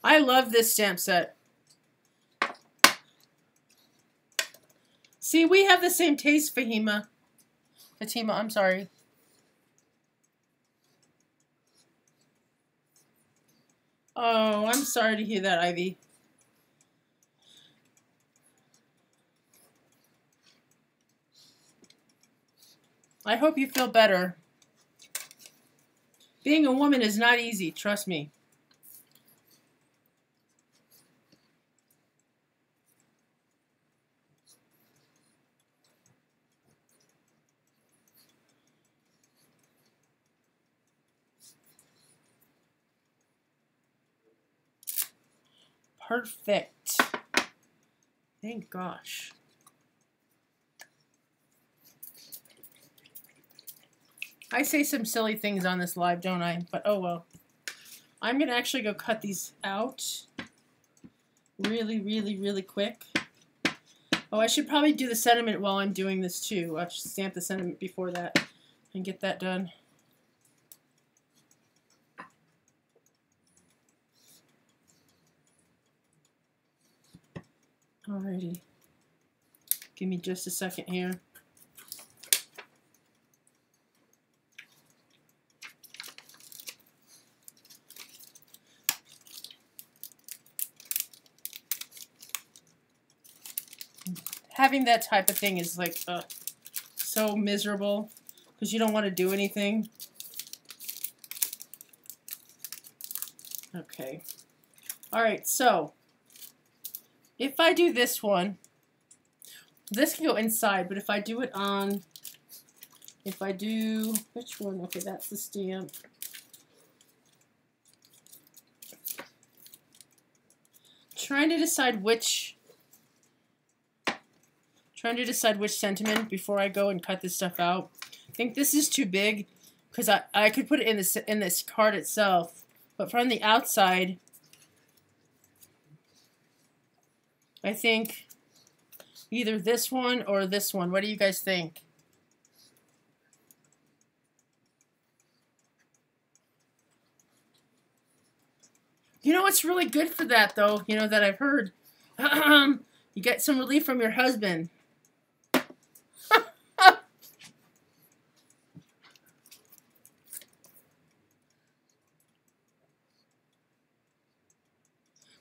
I love this stamp set. See, we have the same taste, Fatima. Fatima, I'm sorry. Oh, I'm sorry to hear that, Ivy. I hope you feel better. Being a woman is not easy, trust me. Perfect. Thank gosh. I say some silly things on this live, don't I? But oh well. I'm going to actually go cut these out really, really, really quick. Oh, I should probably do the sentiment while I'm doing this too. I should stamp the sentiment before that and get that done. Alrighty. Give me just a second here. Having that type of thing is like so miserable because you don't want to do anything. Okay. Alright, so if I do this one, this can go inside, but if I do it on, if I do, which one? Okay, that's the stamp. Trying to decide which sentiment before I go and cut this stuff out. I think this is too big because I could put it in this card itself, but from the outside, I think either this one or this one. What do you guys think? You know what's really good for that, though, you know, that I've heard? You get some relief from your husband.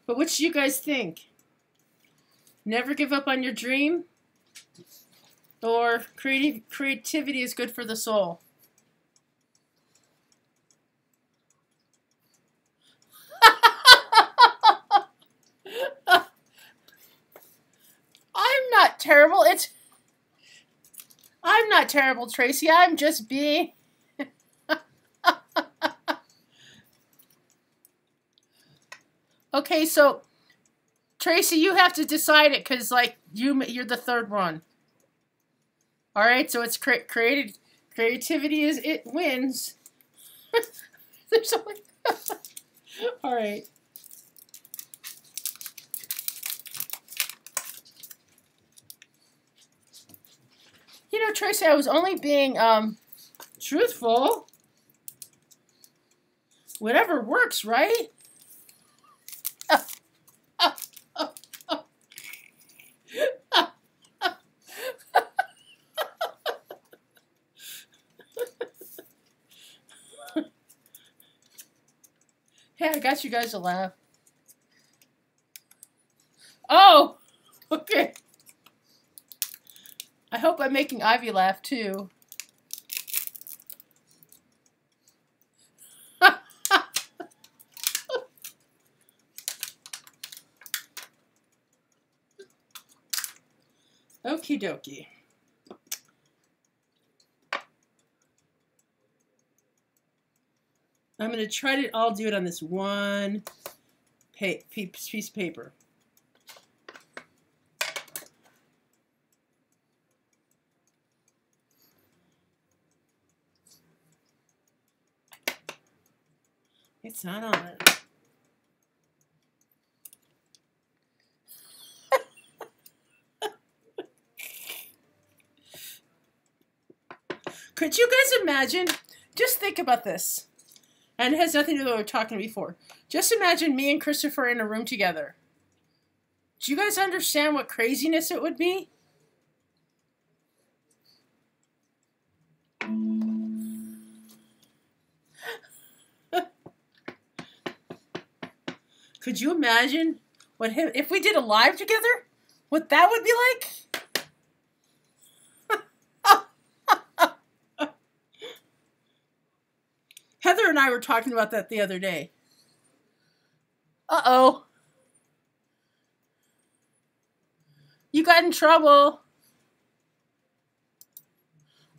But which do you guys think? Never give up on your dream? Or creativity is good for the soul? I'm not terrible. I'm not terrible, Tracy. I'm just being... Okay, so Tracy, you have to decide it because, like, you're the third one. All right, so it's creativity it wins. There's only all right. You know, Tracy, I was only being truthful. Whatever works, right? Hey, I got you guys to laugh. Oh, okay. I hope I'm making Ivy laugh too. Okie dokie. I'm going to try to all do it on this one piece of paper. It's not on it. Could you guys imagine? Just think about this. And it has nothing to do with what we were talking before. Just imagine me and Christopher in a room together. Do you guys understand what craziness it would be? Could you imagine if we did a live together? What that would be like? Heather and I were talking about that the other day. Uh-oh. You got in trouble.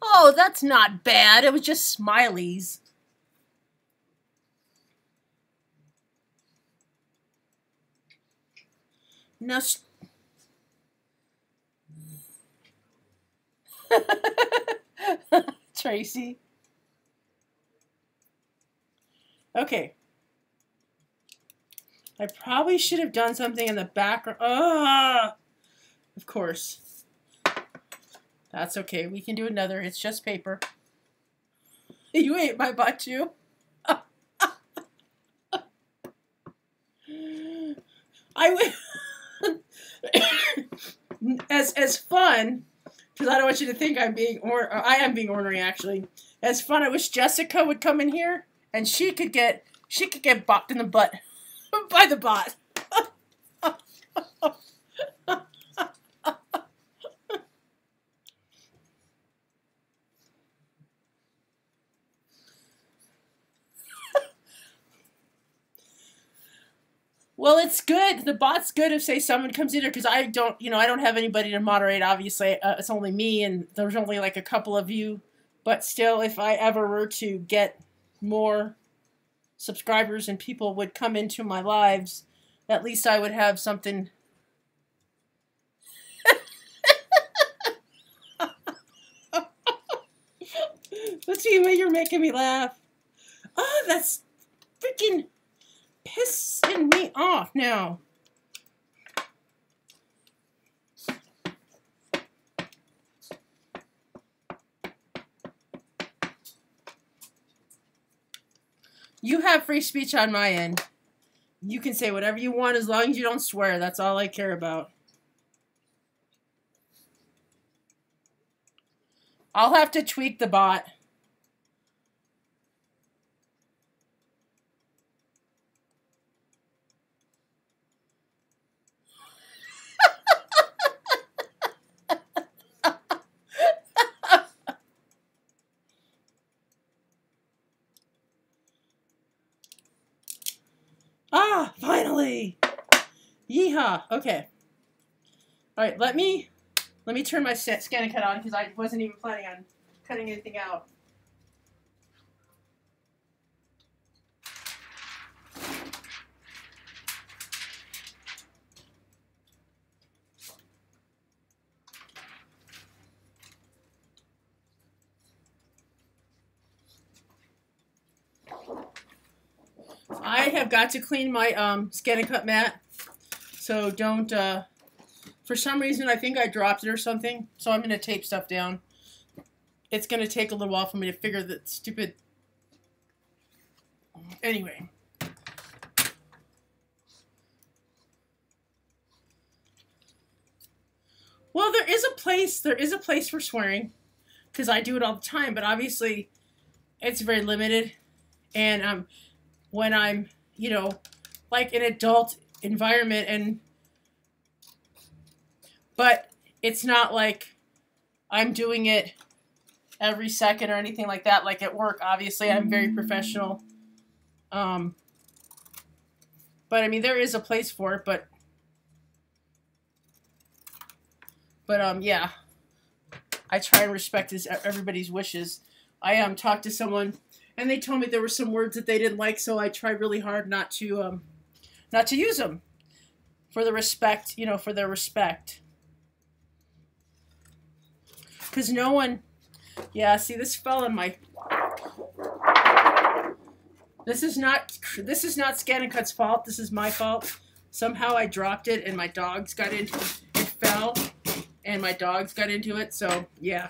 Oh, that's not bad. It was just smileys. Now, Tracy. Okay. I probably should have done something in the background. Of course. That's okay. We can do another. It's just paper. You ate my butt too. I as fun, because I don't want you to think I'm being I am being ornery actually. As fun, I wish Jessica would come in here and she could get bopped in the butt by the bot. Well, it's good. The bot's good if, say, someone comes in here, because I don't have anybody to moderate, obviously. It's only me, and there's only like a couple of you. But still, if I ever were to get more subscribers and people would come into my lives, at least I would have something. Let's see, you're making me laugh. Oh, that's freaking pissing me off now. You have free speech on my end. You can say whatever you want as long as you don't swear. That's all I care about. I'll have to tweak the bot. Ah, finally! Yeehaw! Okay. All right, let me turn my ScanNCut on because I wasn't even planning on cutting anything out. I have got to clean my ScanNCut mat, so don't, for some reason I think I dropped it or something, so I'm going to tape stuff down. It's going to take a little while for me to figure that stupid... Anyway. Well, there is a place for swearing, because I do it all the time, but obviously it's very limited, and when I'm, like an adult environment, but it's not like I'm doing it every second or anything like that. Like at work, obviously I'm very professional. But I mean, there is a place for it, but yeah, I try and respect everybody's wishes. I talked to someone, and they told me there were some words that they didn't like, so I tried really hard not to use them for the respect, for their respect. Because no one, yeah, see, this fell in my. This is not ScanNCut's fault. This is my fault. Somehow I dropped it, and my dogs got into it. It fell, and my dogs got into it. So yeah.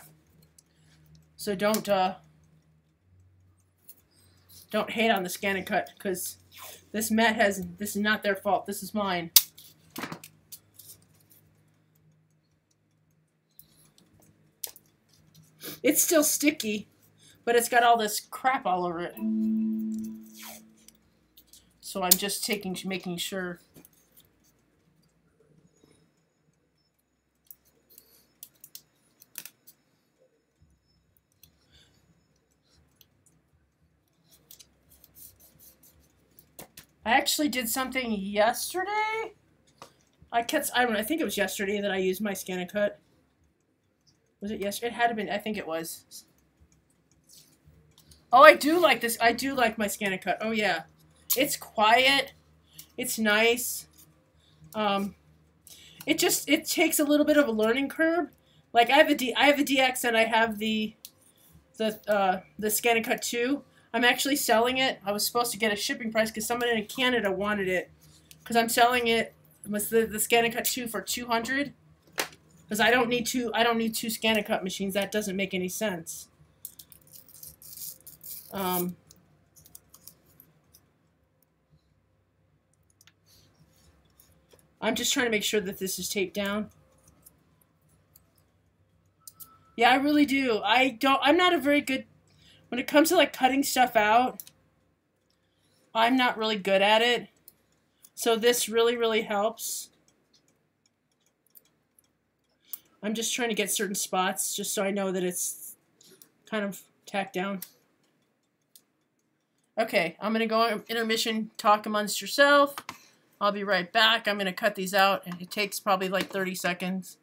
So don't hate on the ScanNCut, because this mat this is not their fault. This is mine. It's still sticky, but it's got all this crap all over it. So I'm just making sure. I actually did something yesterday. I don't know, I think it was yesterday that I used my Scan and Cut. Was it yesterday? It had to been, I think it was. Oh, I do like this. I do like my Scan and Cut. Oh, yeah. It's quiet. It's nice. It takes a little bit of a learning curve. Like I have the DX and I have the Scan and Cut 2. I'm actually selling it. I was supposed to get a shipping price because someone in Canada wanted it. Because I'm selling it with the Scan and Cut 2 for $200. Because I don't need two Scan and Cut machines. That doesn't make any sense. I'm just trying to make sure that this is taped down. Yeah, I really do. I'm not a very good, when it comes to like cutting stuff out, I'm not really good at it. So this really, really helps. I'm just trying to get certain spots just so I know that it's kind of tacked down. Okay, I'm going to go on intermission, talk amongst yourself. I'll be right back. I'm going to cut these out, and it takes probably like 30 seconds.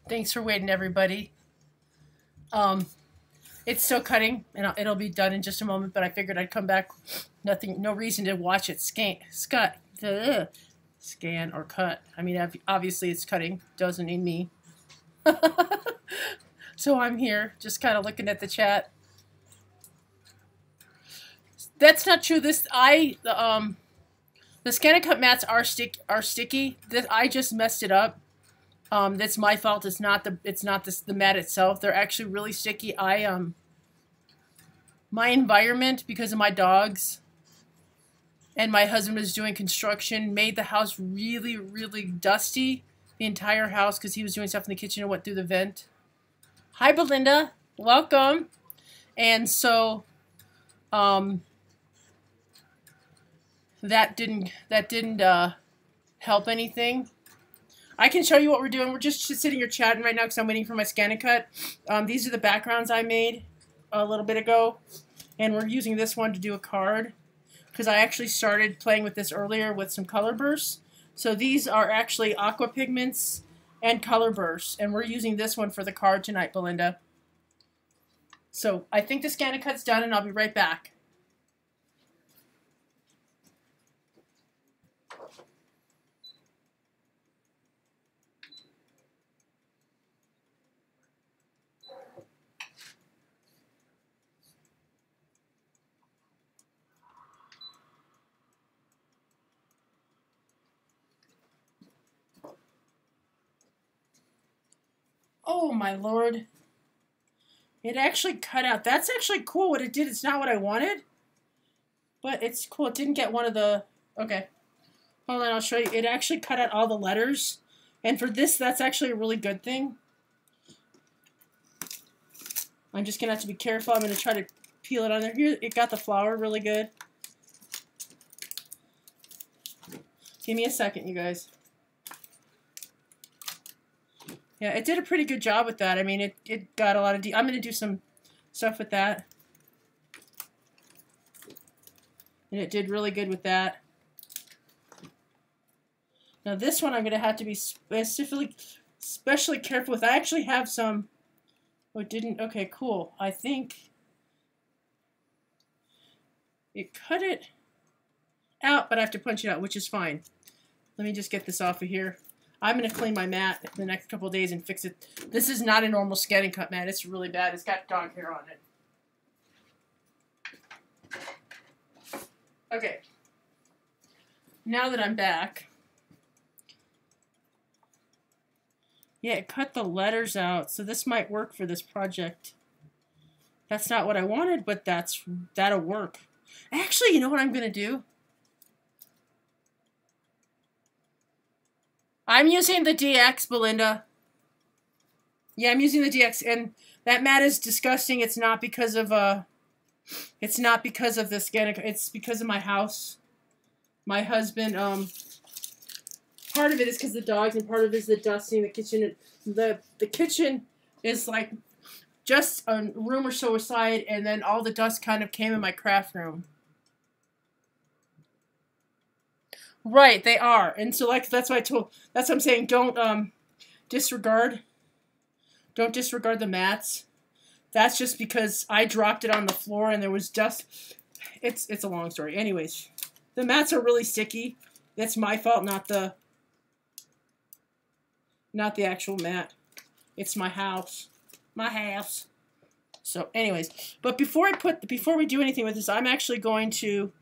Thanks for waiting, everybody. It's still cutting, and it'll be done in just a moment. But I figured I'd come back. No reason to watch it scan or cut. I mean, obviously it's cutting. Doesn't need me. So I'm here, just kind of looking at the chat. That's not true. The ScanNCut mats are sticky. I just messed it up. That's my fault. It's not the mat itself. They're actually really sticky. My environment, because of my dogs and my husband was doing construction, made the house really, really dusty. The entire house, because he was doing stuff in the kitchen and went through the vent. Hi, Belinda. Welcome. And so, that didn't help anything. I can show you what we're doing. We're just sitting here chatting right now because I'm waiting for my ScanNCut. These are the backgrounds I made a little bit ago, and we're using this one to do a card because I actually started playing with this earlier with some color bursts. So these are actually aqua pigments and color bursts, and we're using this one for the card tonight, Belinda. So I think the ScanNCut's done, and I'll be right back. Oh my lord. It actually cut out. That's actually cool what it did. It's not what I wanted. But it's cool. It didn't get one of the... Okay. Hold on, I'll show you. It actually cut out all the letters. And for this, that's actually a really good thing. I'm just going to have to be careful. I'm going to try to peel it on there. Here, it got the flower really good. Give me a second, you guys. Yeah, it did a pretty good job with that. I mean, it got a lot of... I'm going to do some stuff with that. And it did really good with that. Now this one I'm going to have to be especially careful with. I actually have some... Oh, it didn't... Okay, cool. I think it cut it out, but I have to punch it out, which is fine. Let me just get this off of here. I'm going to clean my mat in the next couple of days and fix it. This is not a normal ScanNCut mat. It's really bad. It's got dog hair on it. Okay. Now that I'm back. Yeah, it cut the letters out, so this might work for this project. That's not what I wanted, but that'll work. Actually, you know what I'm going to do? I'm using the DX, Belinda. Yeah, I'm using the DX, and that mat is disgusting. It's not because of the ScanNCut. It's because of my house. My husband, part of it is because of the dogs, and part of it is the dusting. The kitchen, the kitchen is like just a room or so aside, and then all the dust kind of came in my craft room. Right, they are. And so like that's why that's what I'm saying, don't disregard the mats. That's just because I dropped it on the floor and there was dust. It's a long story. Anyways, the mats are really sticky. That's my fault, not the actual mat. It's my house. My house. So anyways, but before we do anything with this, I'm actually going to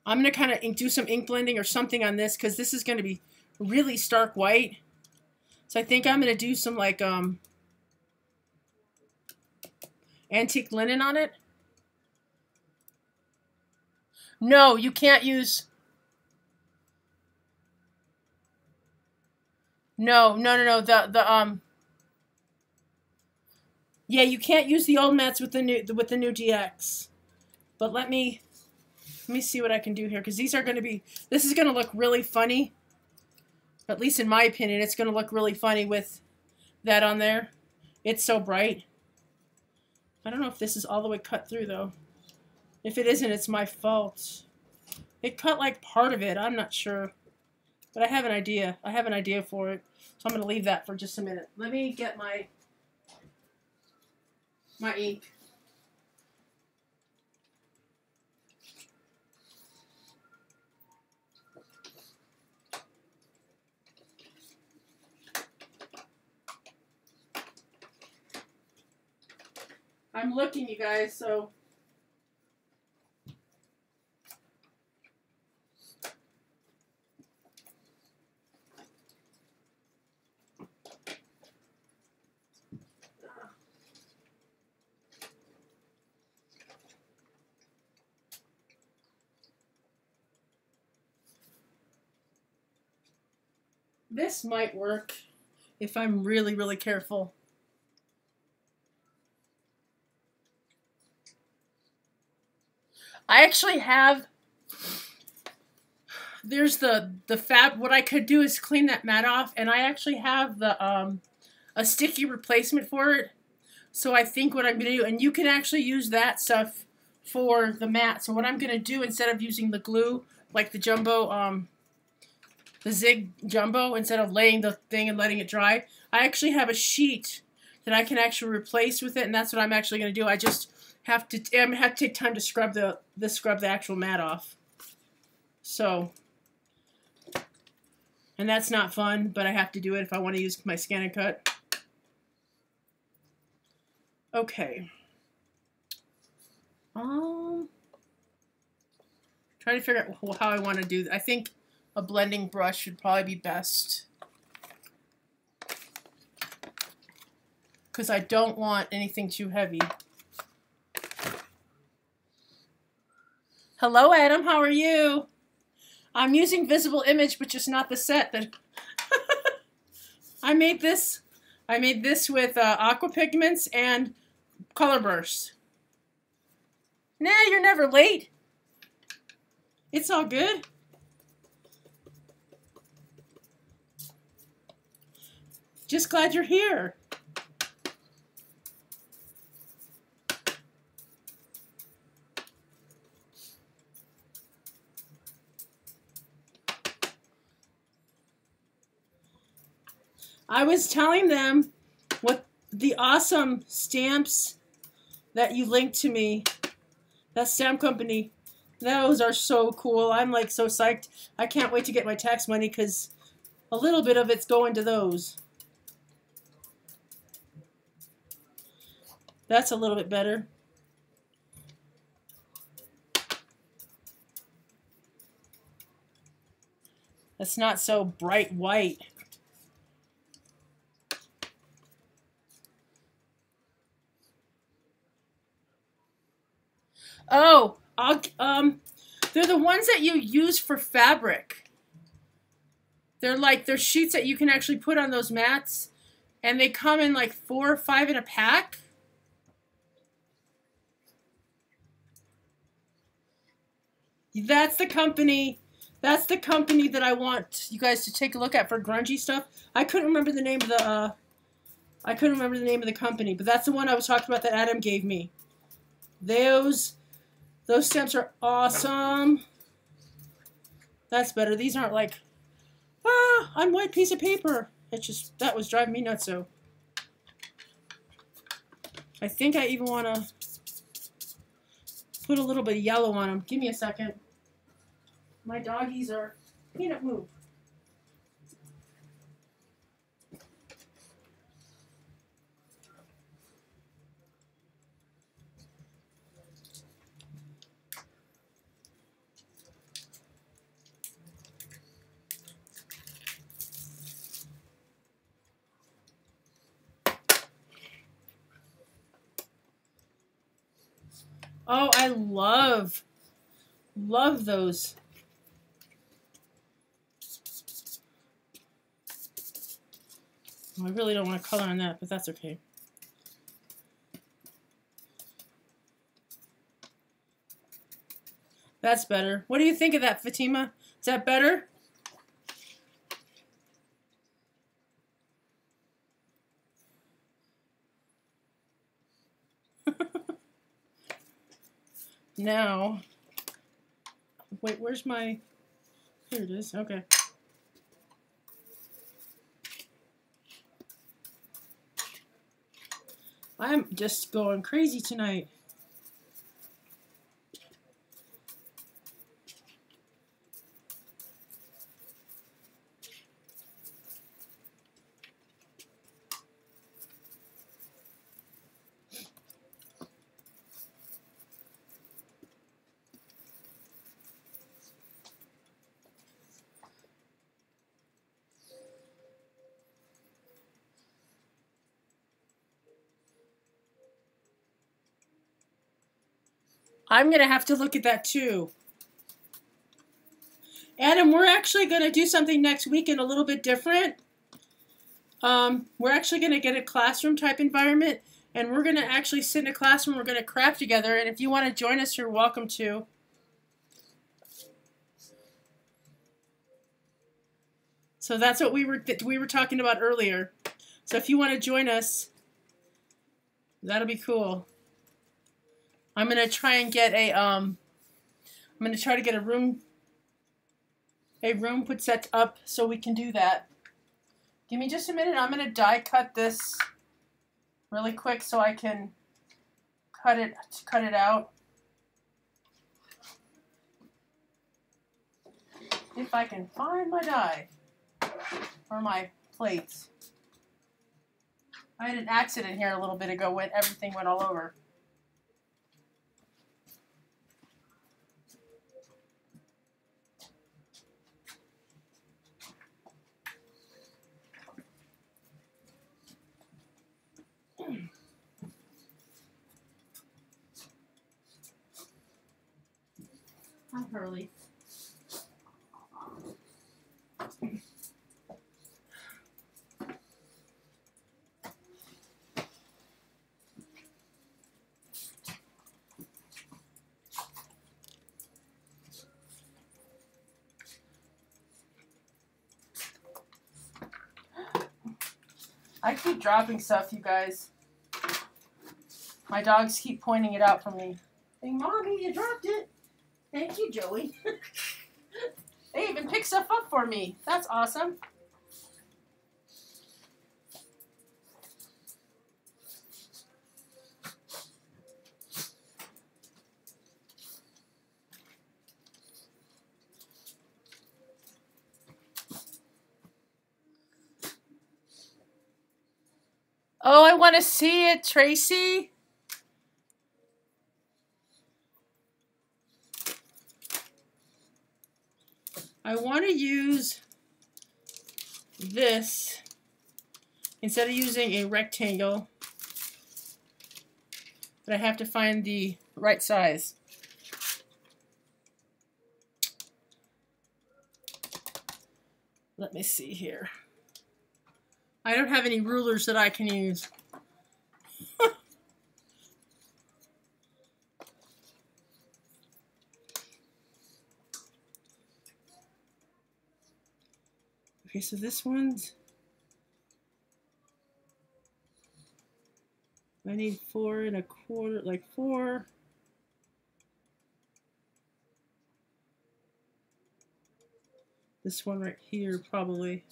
kind of do some ink blending or something on this because this is going to be really stark white. So I think I'm going to do some like antique linen on it. No, you can't use... No. Yeah, you can't use the old mats with the new DX. But let me see what I can do here, because these are going to be... This is going to look really funny. At least in my opinion, it's going to look really funny with that on there. It's so bright. I don't know if this is all the way cut through, though. If it isn't, it's my fault. It cut, like, part of it. I'm not sure. But I have an idea. I have an idea for it. So I'm going to leave that for just a minute. Let me get my ink. I'm looking, you guys, so... This might work if I'm really, really careful. I actually have, there's the fab, what I could do is clean that mat off, and I actually have the, a sticky replacement for it. So I think what I'm going to do, and you can actually use that stuff for the mat. So what I'm going to do, instead of using the glue, like the jumbo, the Zig Jumbo, instead of laying the thing and letting it dry, I actually have a sheet that I can actually replace with it, and that's what I'm actually going to do. I just have to, I'm going to have to take time to scrub the actual mat off. So, and that's not fun, but I have to do it if I want to use my Scan and Cut. Okay. Trying to figure out how I want to do. I think a blending brush would probably be best, because I don't want anything too heavy. Hello, Adam. How are you? I'm using Visible Image, but just not the set that I made this. I made this with aqua pigments and color bursts. Nah, you're never late. It's all good. Just glad you're here. I was telling them what the awesome stamps that you linked to me, that stamp company, those are so cool. I'm like so psyched. I can't wait to get my tax money because a little bit of it's going to those. That's a little bit better. That's not so bright white. Oh, they're the ones that you use for fabric. They're sheets that you can actually put on those mats, and they come in like 4 or 5 in a pack. That's the company. That's the company that I want you guys to take a look at for grungy stuff. I couldn't remember the name of the company, but that's the one I was talking about that Adam gave me. Those stamps are awesome. That's better. These aren't like, on white piece of paper. It's just, that was driving me nuts, so. I think I even want to put a little bit of yellow on them. Give me a second. My doggies are, Peanut, move. Oh, I love those. I really don't want to color on that, but that's okay. That's better. What do you think of that, Fatima? Is that better? Now, wait, where's my, here it is, okay. I'm just going crazy tonight. I'm going to have to look at that too. Adam, we're actually going to do something next weekend a little bit different. We're actually going to get a classroom type environment, and we're going to actually sit in a classroom. We're going to craft together, and if you want to join us, you're welcome to. So that's what we were talking about earlier. So if you want to join us, that'll be cool. I'm going to try and get a I'm going to try to get a room put set up so we can do that. Give me just a minute. I'm going to die cut this really quick so I can cut it out. If I can find my die or my plates. I had an accident here a little bit ago when everything went all over. Hi, Hurley. I keep dropping stuff, you guys. My dogs keep pointing it out for me. Hey, Mommy, you dropped it. Thank you, Joey. They even pick stuff up for me. That's awesome. Oh, I want to see it, Tracy. I want to use this instead of using a rectangle, but I have to find the right size. Let me see here. I don't have any rulers that I can use. Okay, so this one's, I need 4 1/4, like 4. This one right here, probably.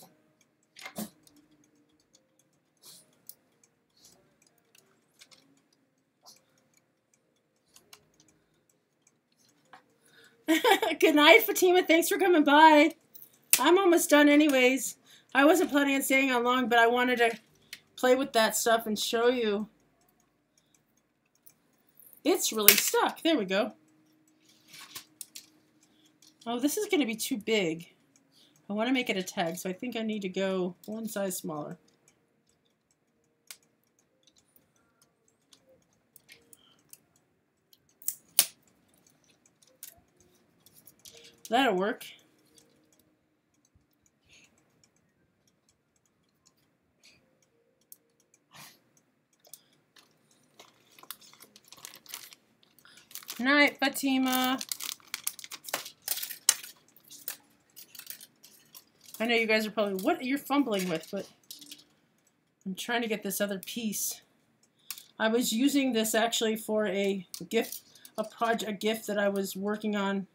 Good night, Fatima. Thanks for coming by. I'm almost done anyways. I wasn't planning on staying on long, but I wanted to play with that stuff and show you. It's really stuck. There we go. Oh, this is going to be too big. I want to make it a tag, so I think I need to go one size smaller. That'll work. Night, Fatima. I know you guys are probably, what you're fumbling with, but I'm trying to get this other piece. I was using this actually for a gift, a gift that I was working on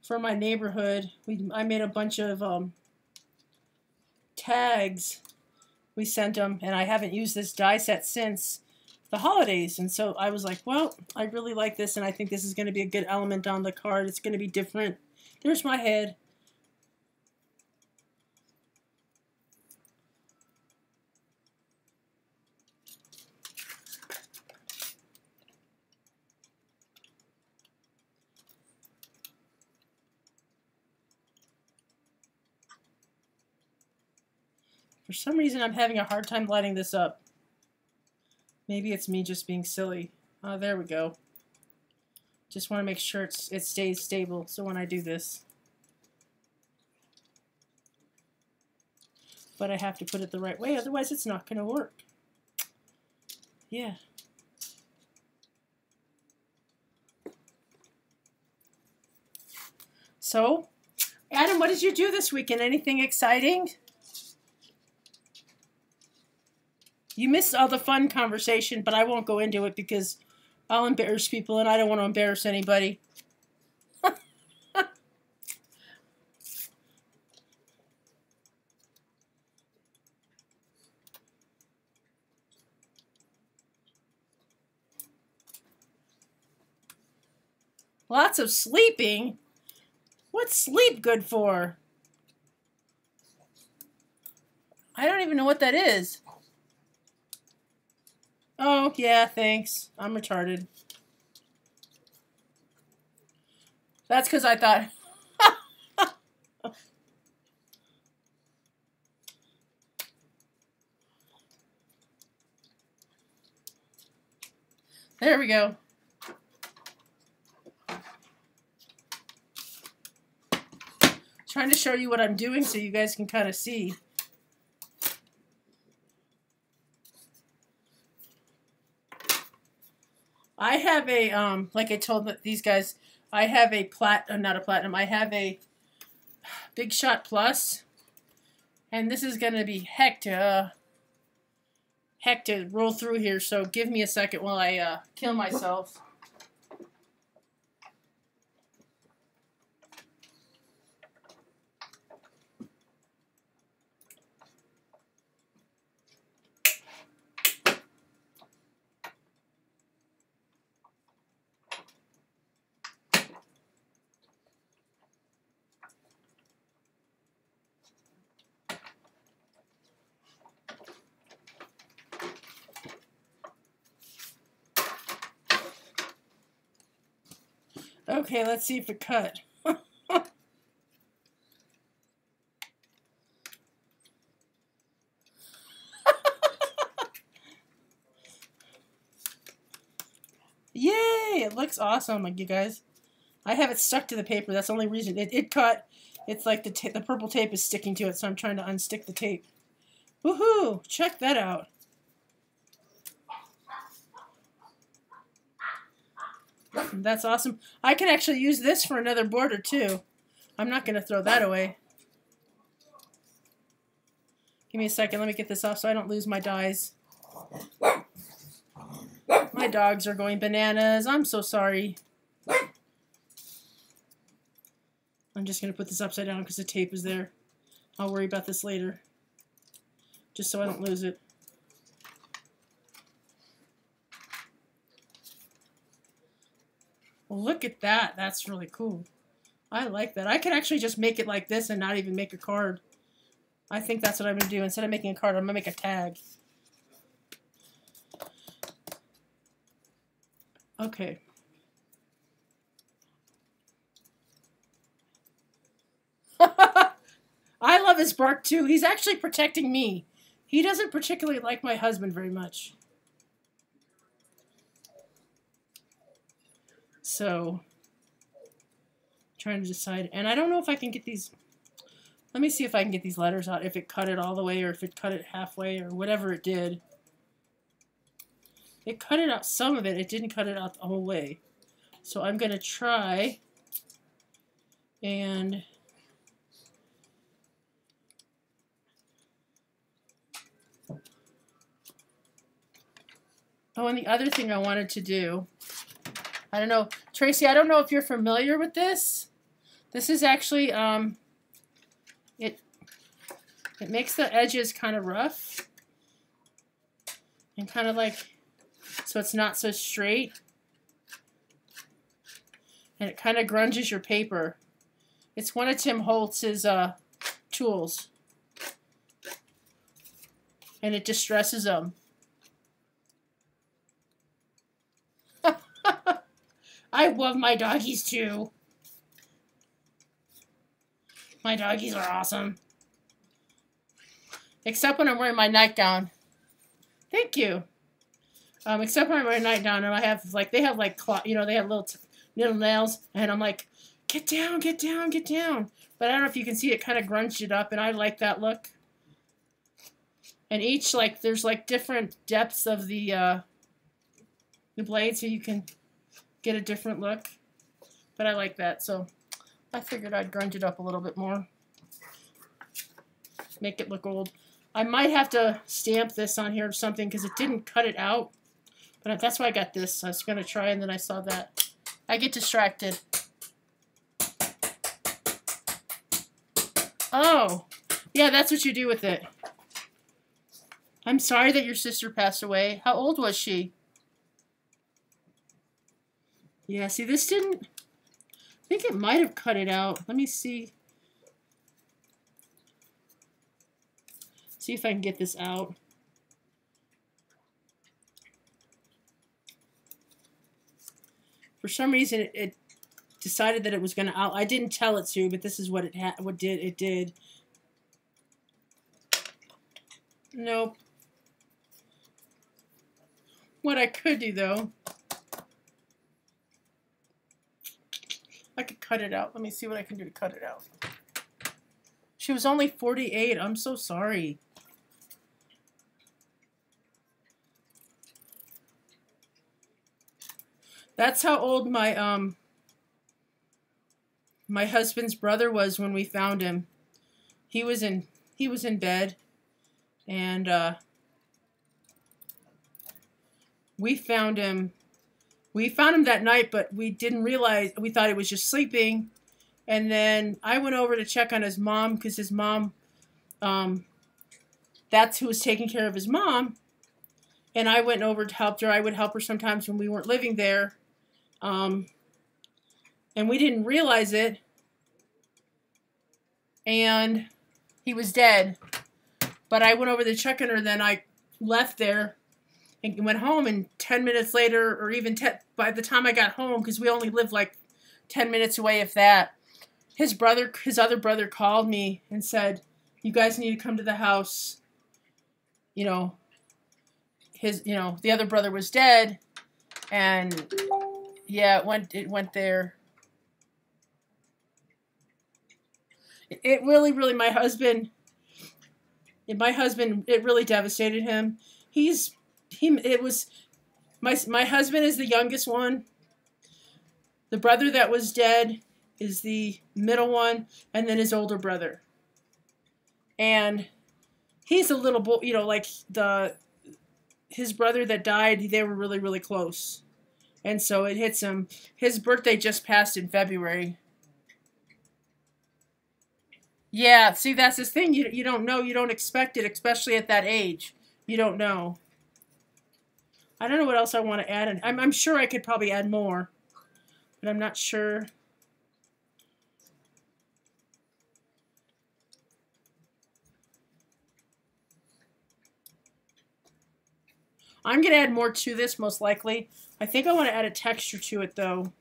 for my neighborhood. I made a bunch of tags. We sent them, and I haven't used this die set since the holidays. And so I was like, well, I really like this, and I think this is going to be a good element on the card. It's going to be different. There's my head. For some reason, I'm having a hard time lighting this up. Maybe it's me just being silly. Oh, there we go. Just want to make sure it stays stable, so when I do this. But I have to put it the right way, otherwise it's not going to work. Yeah. So, Adam, what did you do this weekend? Anything exciting? You missed all the fun conversation, but I won't go into it because I'll embarrass people, and I don't want to embarrass anybody. Lots of sleeping? What's sleep good for? I don't even know what that is. Oh, yeah, thanks. I'm retarded. That's because I thought... There we go. Trying to show you what I'm doing so you guys can kind of see. I have a, like I told these guys, I have a not a platinum, I have a Big Shot Plus, and this is going to be heck to roll through here, so give me a second while I kill myself. Okay, let's see if it cut. Yay! It looks awesome, like you guys. I have it stuck to the paper. That's the only reason. It cut. It's like the purple tape is sticking to it, so I'm trying to unstick the tape. Woohoo! Check that out. That's awesome. I can actually use this for another border too. I'm not going to throw that away. Give me a second. Let me get this off so I don't lose my dies. My dogs are going bananas. I'm so sorry. I'm just going to put this upside down because the tape is there. I'll worry about this later. Just so I don't lose it. Well, look at that. That's really cool. I like that. I can actually just make it like this and not even make a card. I think that's what I'm going to do. Instead of making a card, I'm going to make a tag. Okay. I love his bark too. He's actually protecting me. He doesn't particularly like my husband very much. So, trying to decide. And I don't know if I can get these. Let me see if I can get these letters out. If it cut it all the way or if it cut it halfway or whatever it did. It cut it out some of it. It didn't cut it out the whole way. So I'm going to try and oh, and the other thing I wanted to do, I don't know, Tracy, I don't know if you're familiar with this. This is actually, it makes the edges kind of rough and kind of like so it's not so straight. And it kind of grunges your paper. It's one of Tim Holtz's tools. And it distresses them. I love my doggies too. My doggies are awesome. Except when I'm wearing my nightgown. Thank you. Except when I'm wearing a nightgown and I have like, they have like, they have little nails, and I'm like, get down, get down, get down. But I don't know if you can see it kind of grunged it up, and I like that look. And each, like, there's like different depths of the blade, so you can get a different look. But I like that, so I figured I'd grunge it up a little bit more. Make it look old. I might have to stamp this on here or something because it didn't cut it out. But that's why I got this. I was going to try, and then I saw that. I get distracted. Oh, yeah, that's what you do with it. I'm sorry that your sister passed away. How old was she? Yeah, see, this didn't... I think it might have cut it out. Let me see. See if I can get this out. For some reason, it decided that it was going to out. I didn't tell it to, but this is what it did. Nope. What I could do, though, I could cut it out. Let me see what I can do to cut it out. She was only 48. I'm so sorry. That's how old my my husband's brother was when we found him. He was in bed, and we found him. We found him that night, but we didn't realize. We thought he was just sleeping, and then I went over to check on his mom because his mom, that's who was taking care of his mom, and I went over to help her. I would help her sometimes when we weren't living there. And we didn't realize it, and he was dead. But I went over to check on her, then I left there and went home, and 10 minutes later, or even by the time I got home, because we only lived like 10 minutes away, if that, his other brother called me and said, you guys need to come to the house. You know, the other brother was dead, and yeah, it went there. It really, my husband, it really devastated him. My husband is the youngest one. The brother that was dead is the middle one, and then his older brother. And he's a little boy, like his brother that died, they were really, really close. And so it hits him. His birthday just passed in February. Yeah, see, that's this thing. You don't know. You don't expect it, especially at that age. You don't know. I don't know what else I want to add. In. I'm sure I could probably add more, but I'm not sure. I'm going to add more to this, most likely. I think I want to add a texture to it, though.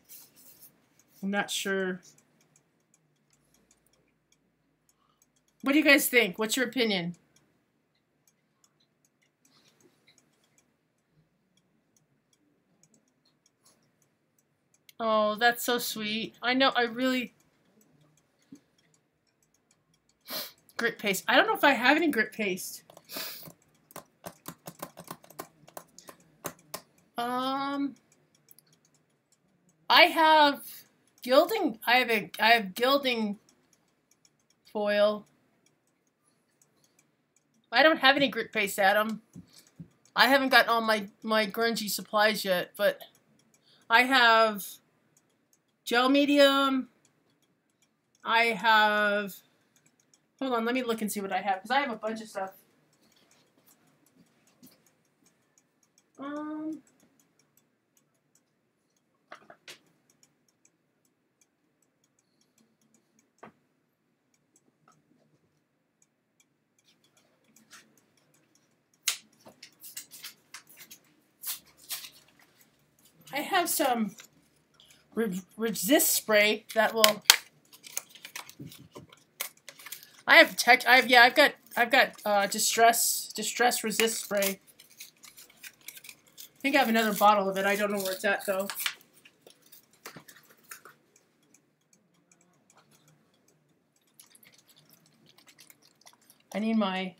I'm not sure. What do you guys think? What's your opinion? Oh, that's so sweet. I know, I really... Grit paste. I don't know if I have any grit paste. I have gilding. I have gilding foil. I don't have any grit paste, Adam. I haven't gotten all my grungy supplies yet, but I have gel medium. I have... Hold on, let me look and see what I have, because I have a bunch of stuff. I have some resist spray that will. I've got distress resist spray. I think I have another bottle of it. I don't know where it's at though. I need my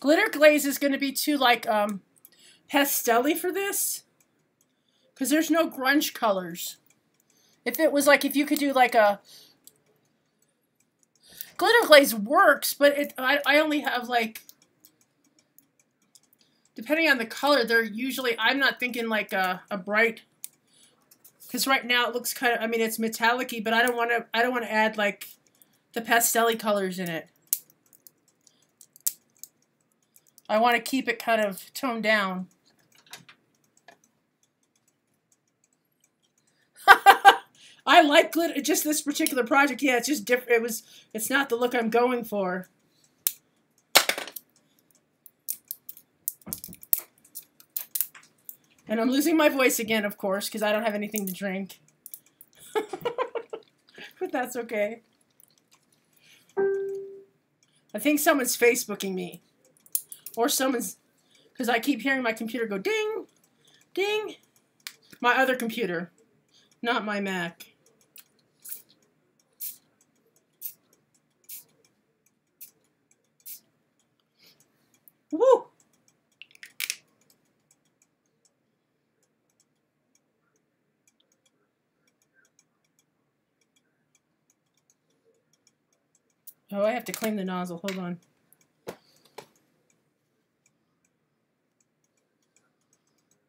glitter glaze is going to be too like pastel-y for this because there's no grunge colors. If it was like, if you could do like a glitter glaze works, but I only have like, depending on the color, they're usually, I'm not thinking like a bright, because right now it looks kind of, I mean, it's metallic-y, but I don't want to add like the pastel-y colors in it. I want to keep it kind of toned down. I like glitter, just this particular project. Yeah, it's just different. It's not the look I'm going for. And I'm losing my voice again, of course, because I don't have anything to drink. But that's okay. I think someone's Facebooking me. Or someone's, because I keep hearing my computer go ding, ding. My other computer, not my Mac. Woo! Oh, I have to clean the nozzle. Hold on.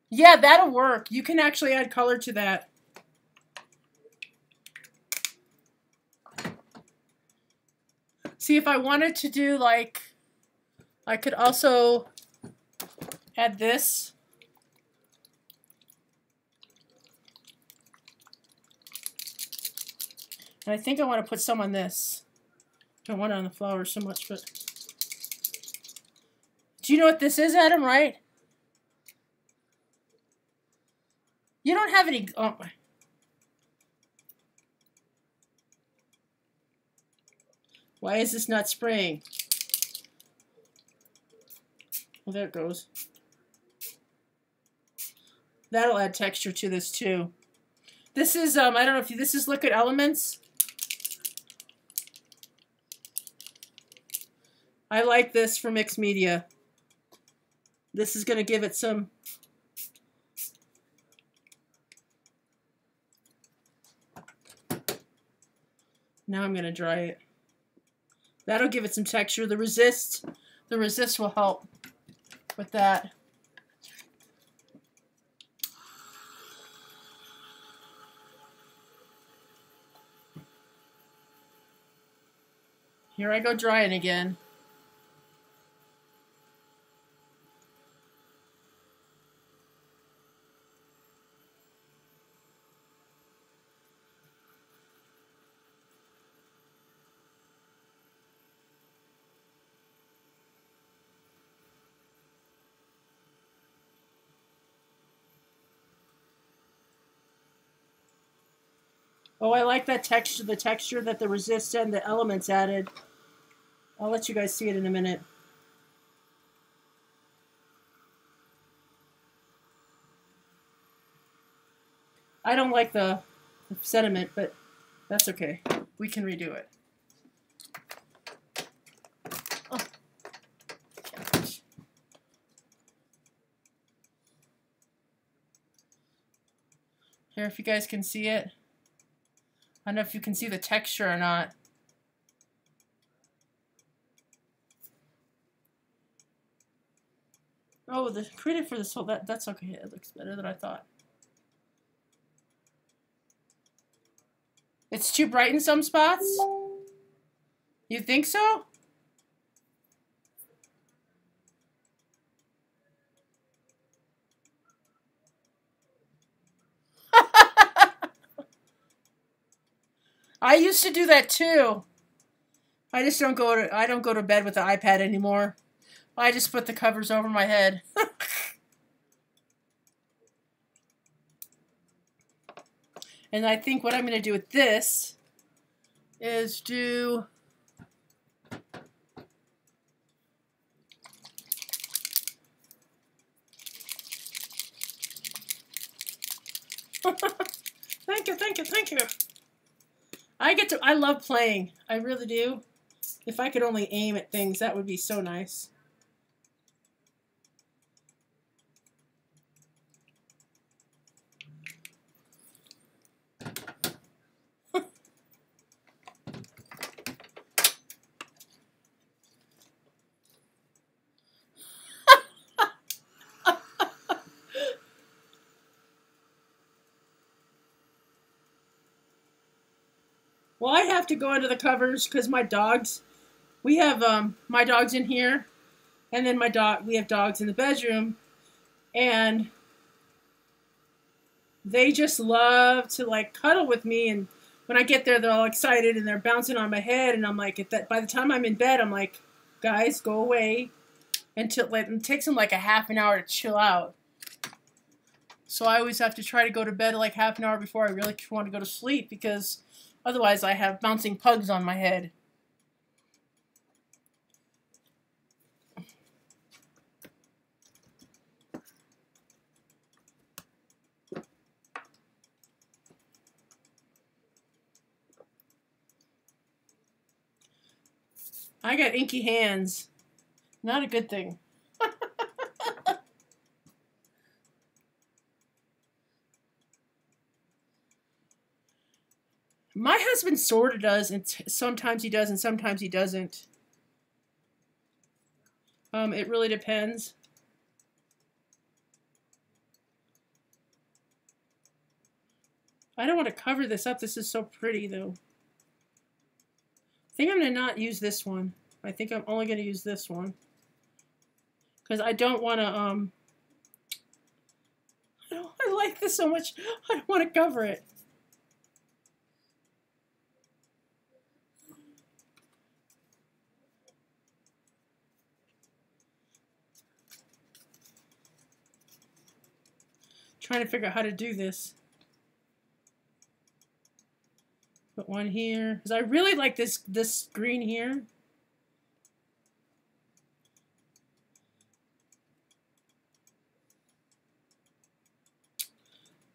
Yeah, that'll work. You can actually add color to that. See, if I wanted to do like, I could also add this. And I think I want to put some on this. Don't want it on the flower so much, but. Do you know what this is, Adam, right? You don't have any... Oh. Why is this not spraying? Well, there it goes. That'll add texture to this, too. This is, I don't know if this is Liquid Elements. I like this for mixed media. This is going to give it some... Now I'm going to dry it. That'll give it some texture. The resist will help with that. Here I go drying again. Oh, I like that texture, the texture that the resist and the elements added. I'll let you guys see it in a minute. I don't like the sediment, but that's okay. We can redo it. Oh. Here, if you guys can see it. I don't know if you can see the texture or not. Oh, the credit for this whole, that's okay. It looks better than I thought. It's too bright in some spots? You think so? I used to do that too. I just don't go to I don't go to bed with the iPad anymore. I just put the covers over my head. And I think what I'm going to do with this is do Thank you, thank you, thank you. I love playing. I really do. If I could only aim at things, that would be so nice. Well, I have to go into the covers because my dogs, we have my dogs in here, and then we have dogs in the bedroom, and they just love to like cuddle with me, and when I get there, they're all excited and they're bouncing on my head, and I'm like, by the time I'm in bed, I'm like, guys, go away, until it takes them like a half an hour to chill out. So I always have to try to go to bed like half an hour before I really want to go to sleep because otherwise I have bouncing pugs on my head. I got inky hands. Not a good thing. My husband sort of does, and sometimes he does, and sometimes he doesn't. It really depends. I don't want to cover this up. This is so pretty, though. I think I'm going to not use this one. I think I'm only going to use this one. Because I don't want to, I like this so much, I don't want to cover it. Trying to figure out how to do this. Put one here, because I really like this green here.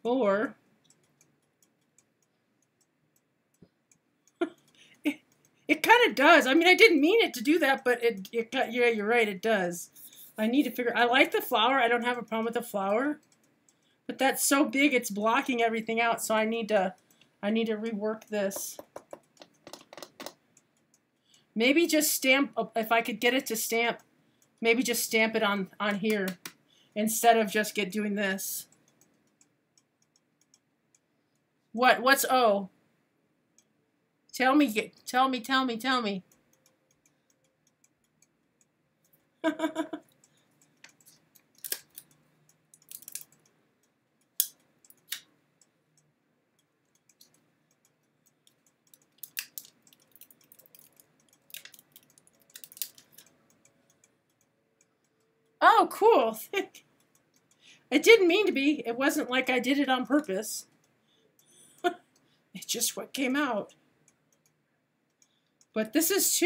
Or it kind of does. I mean, I didn't mean it to do that, but yeah, you're right, it does. I need to figure. I like the flower. I don't have a problem with the flower, but that's so big, it's blocking everything out. So I need to rework this. Maybe just stamp, if I could get it to stamp, maybe just stamp it on here instead of just doing this. What's O? Tell me, tell me, tell me, tell me. Oh, cool. It didn't mean to be. It wasn't like I did it on purpose. It's just what came out. But this is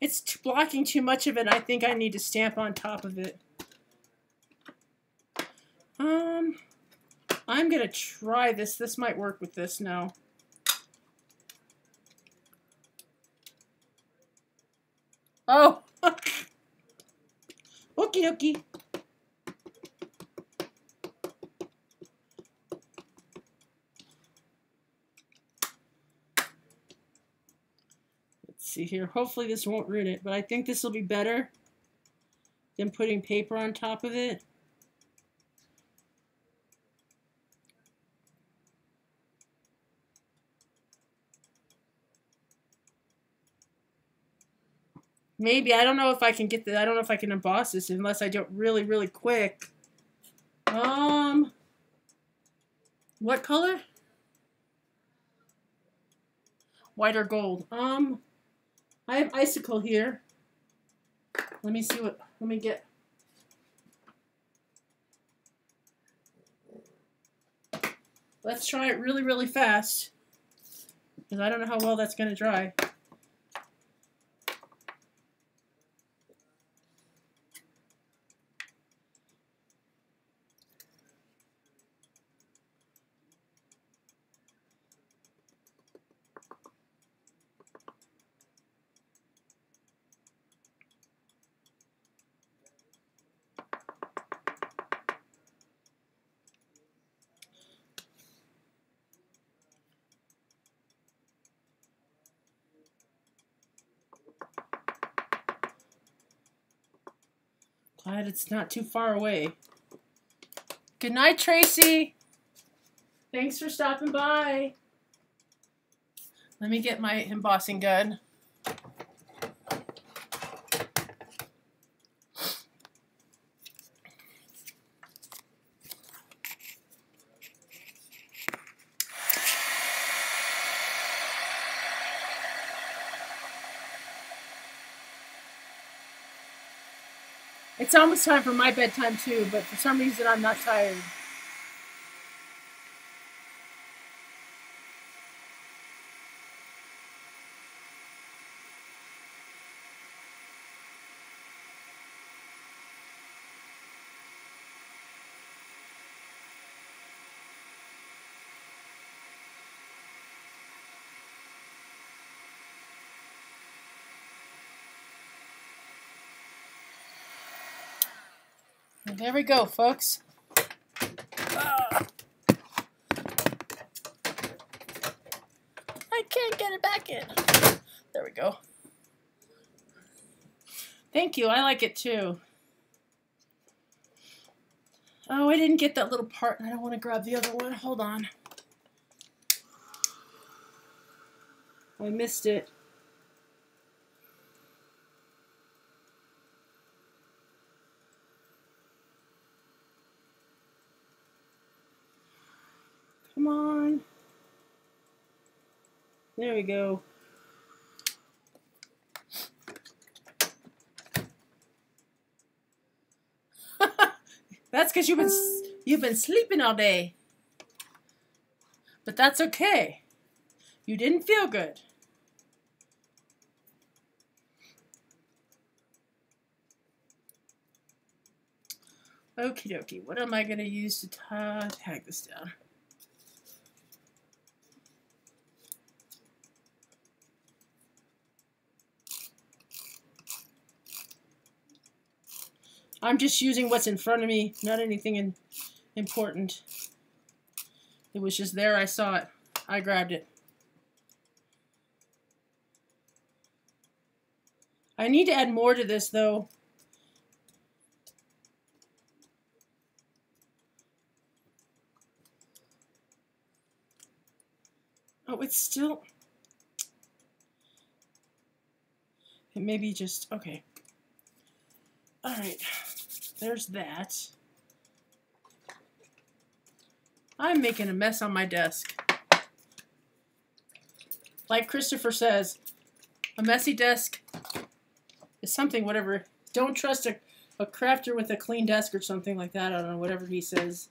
it's blocking too much of it. I think I need to stamp on top of it. I'm going to try this. This might work with this now. Oh. Okie dokie. Let's see here. Hopefully this won't ruin it, but I think this will be better than putting paper on top of it. Maybe, I don't know if I can get I don't know if I can emboss this unless I do it really, really quick. What color? White or gold? I have icicle here. Let me see what, let me get. Let's try it really, really fast. Because I don't know how well that's going to dry. Glad it's not too far away. Good night, Tracy. Thanks for stopping by. Let me get my embossing gun. It's almost time for my bedtime too, but for some reason I'm not tired. And there we go, folks. I can't get it back in. There we go. Thank you. I like it too. Oh, I didn't get that little part. I don't want to grab the other one. Hold on. I missed it. Come on. There we go. That's because you've been sleeping all day. But that's okay. You didn't feel good. Okie dokie. What am I going to use to tag this down? I'm just using what's in front of me, not anything important. It was just there. I saw it. I grabbed it. I need to add more to this, though. Oh, it's still... It may be just... Okay. Alright. There's that. I'm making a mess on my desk. Like Christopher says, a messy desk is something, whatever. Don't trust a crafter with a clean desk or something like that. I don't know, whatever he says.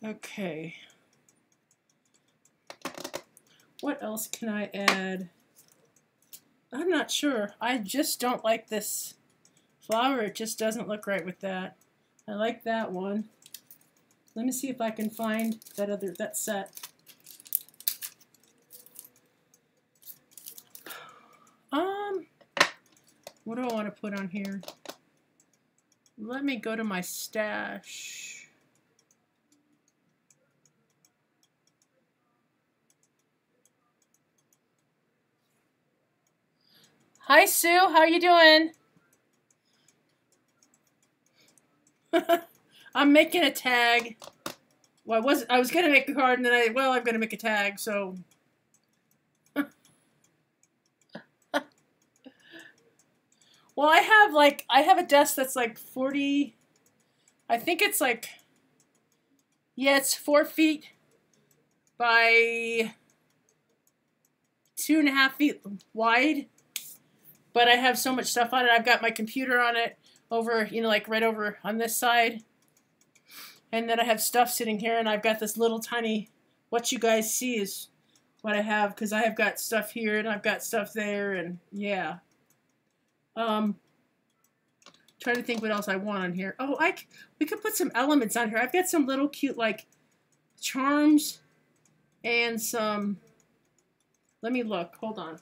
Okay. What else can I add? I'm not sure. I just don't like this flower. It just doesn't look right with that. I like that one. Let me see if I can find that set. What do I want to put on here? Let me go to my stash. Hi, Sue. How you doing? I'm making a tag. Well, I was gonna make a card, and then I'm gonna make a tag. So, well, I have a desk that's like 40 I think it's like, yeah, it's 4 feet by 2.5 feet wide. But I have so much stuff on it. I've got my computer on it over, you know, like right over on this side. And then I have stuff sitting here, and I've got this little tiny, what you guys see is what I have, because I have got stuff here, and I've got stuff there, and yeah. Trying to think what else I want on here. Oh, we could put some elements on here. I've got some little cute, like, charms and some, let me look, hold on.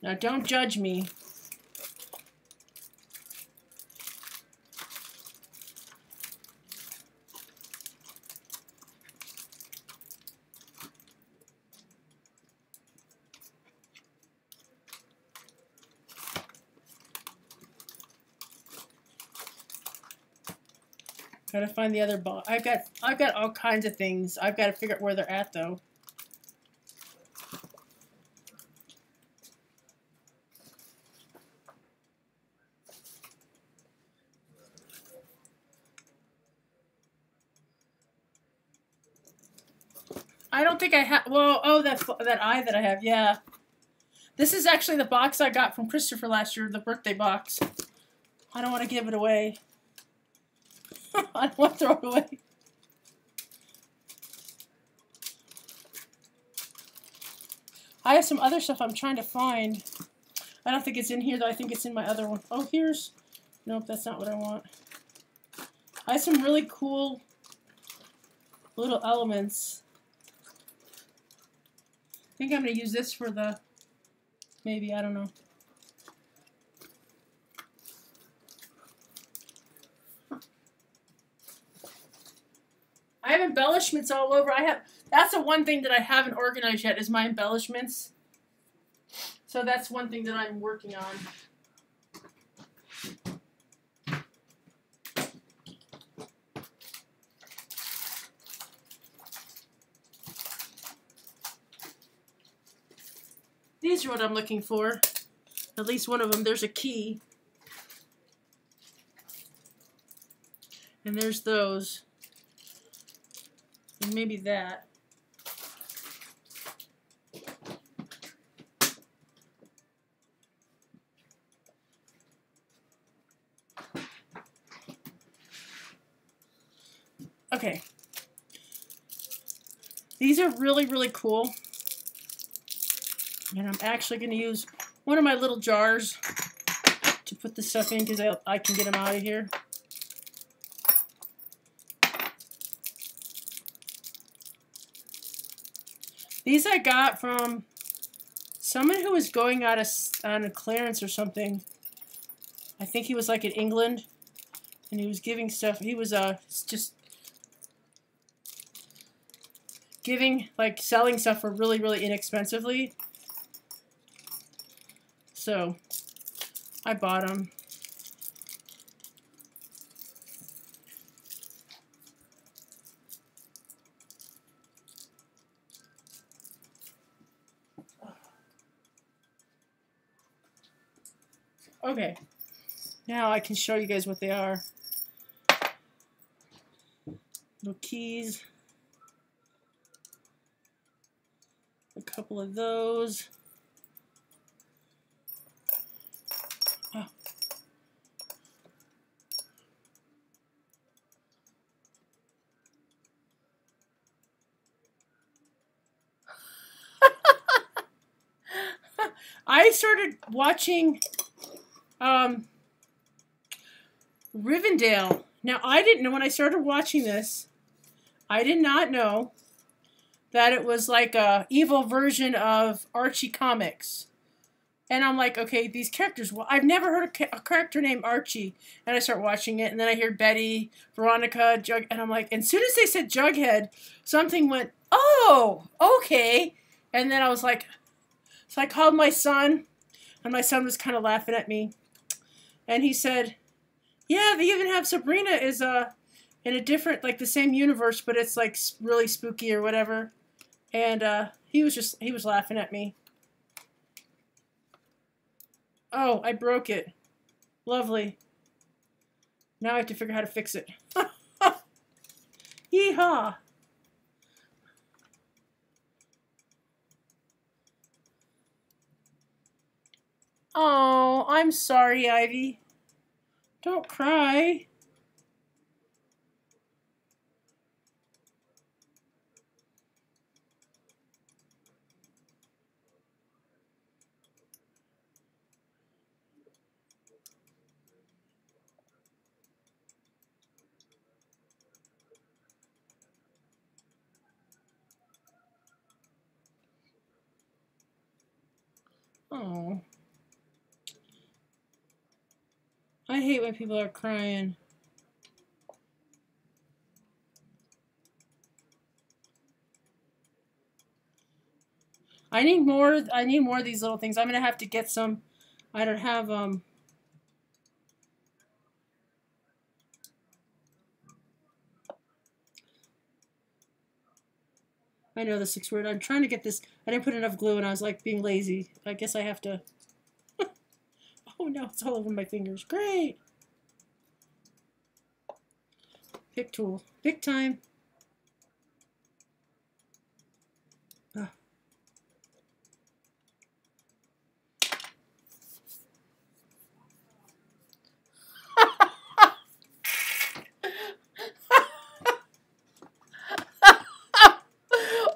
Now, don't judge me. Gotta find the other box. I've got all kinds of things. I've got to figure out where they're at, though. I don't think I have. Well, oh, that eye that I have. Yeah, this is actually the box I got from Christopher last year, the birthday box. I don't want to give it away. I don't want to throw it away. I have some other stuff I'm trying to find. I don't think it's in here, though. I think it's in my other one. Oh, here's... Nope, that's not what I want. I have some really cool little elements. I think I'm going to use this for the... Maybe, I don't know. I have embellishments all over. That's the one thing that I haven't organized yet is my embellishments. So that's one thing that I'm working on. These are what I'm looking for. At least one of them. There's a key. And there's those. And maybe that. Okay. These are really, really cool. And I'm actually going to use one of my little jars to put this stuff in because I can get them out of here. These I got from someone who was going out on a clearance or something. I think he was like in England, and he was giving stuff. He was just giving, like, selling stuff for really, really inexpensively. So I bought them. Okay, now I can show you guys what they are. Little keys. A couple of those. Oh. I started watching Rivendell. Now, I didn't know when I started watching this, I did not know that it was like a evil version of Archie comics. And I'm like, okay, these characters, well, I've never heard a character named Archie. And I start watching it, and then I hear Betty, Veronica, Jug, and I'm like, and as soon as they said Jughead, something went, oh, okay. And then I was like, so I called my son, and my son was kind of laughing at me. And he said, yeah, they even have Sabrina is in a different, like the same universe, but it's like really spooky or whatever. And he was laughing at me. Oh, I broke it. Lovely. Now I have to figure out how to fix it. Yeehaw! Oh, I'm sorry, Ivy. Don't cry. Oh. I hate when people are crying. I need more of these little things. I'm gonna have to get some. I don't have I know this looks weird. I'm trying to get this. I didn't put enough glue and I was like being lazy. I guess I have to. Oh no, it's all over my fingers. Great. Pick tool. Pick time. Ah.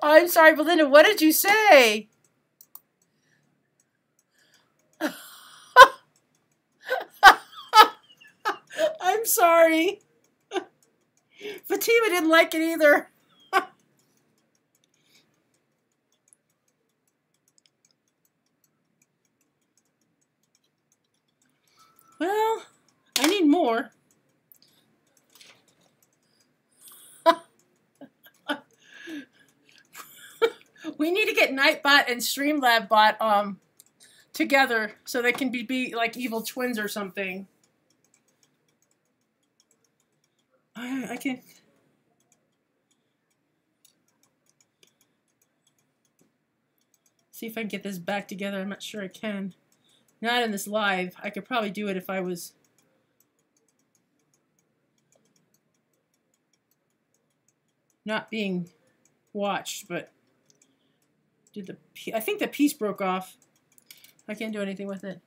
I'm sorry, Belinda. What did you say? I'm sorry. Fatima didn't like it either. Well, I need more. We need to get Nightbot and Streamlabot together so they can be like evil twins or something. I can. See if I can get this back together. I'm not sure I can. Not in this live. I could probably do it if I was not being watched, but I think the piece broke off. I can't do anything with it.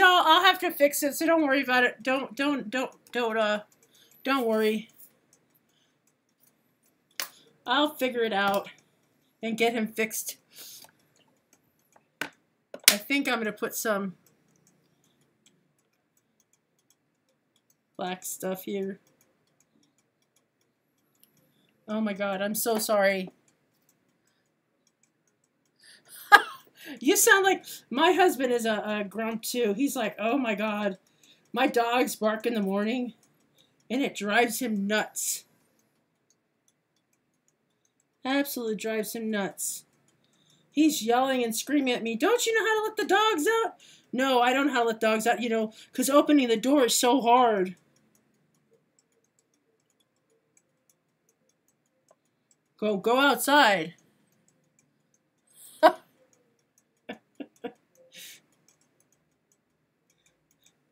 I'll have to fix it, so don't worry about it. Don't worry. I'll figure it out and get him fixed. I think I'm going to put some black stuff here. Oh my God, I'm so sorry. You sound like my husband is a grump too. He's like, oh my God, my dogs bark in the morning and it drives him nuts. Absolutely drives him nuts. He's yelling and screaming at me. Don't you know how to let the dogs out? No, I don't know how to let dogs out, you know, because opening the door is so hard. Go outside.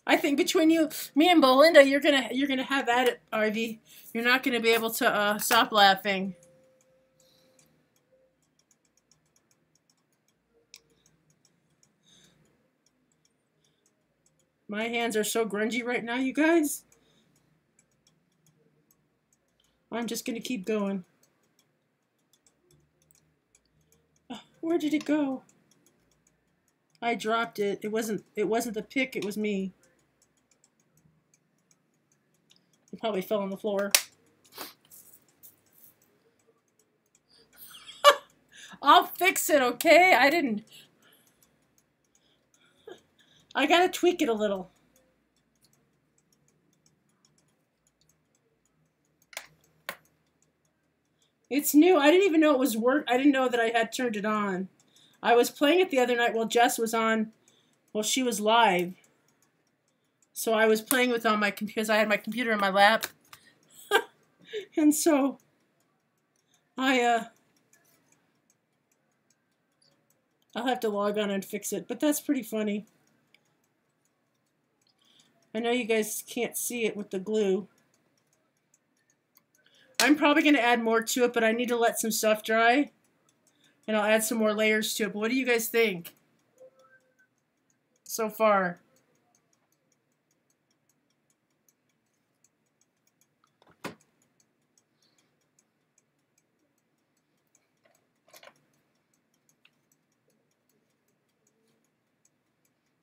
I think between me and Belinda, you're gonna have at it, Ivy. You're not gonna be able to stop laughing. My hands are so grungy right now, you guys. I'm just gonna keep going. Where did it go? I dropped it. It wasn't the pick, it was me. It probably fell on the floor. I'll fix it, okay? I gotta tweak it a little. It's new. I didn't even know it was I didn't know that I had turned it on. I was playing it the other night while Jess was on. Well, she was live. So I was playing with on my computer because I had my computer in my lap. And so I'll have to log on and fix it, but that's pretty funny. I know you guys can't see it with the glue. I'm probably going to add more to it, but I need to let some stuff dry. And I'll add some more layers to it. But what do you guys think so far?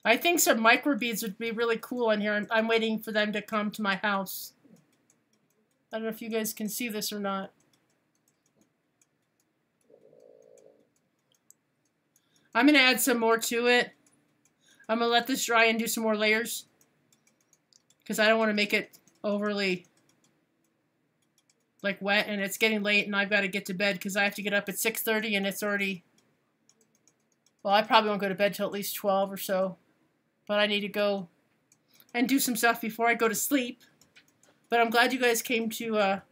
I think some micro beads would be really cool in here. I'm waiting for them to come to my house. I don't know if you guys can see this or not. I'm going to add some more to it. I'm going to let this dry and do some more layers, because I don't want to make it overly like wet, and it's getting late and I've got to get to bed because I have to get up at 6:30 and it's already, well, I probably won't go to bed till at least 12 or so, but I need to go and do some stuff before I go to sleep. But I'm glad you guys came to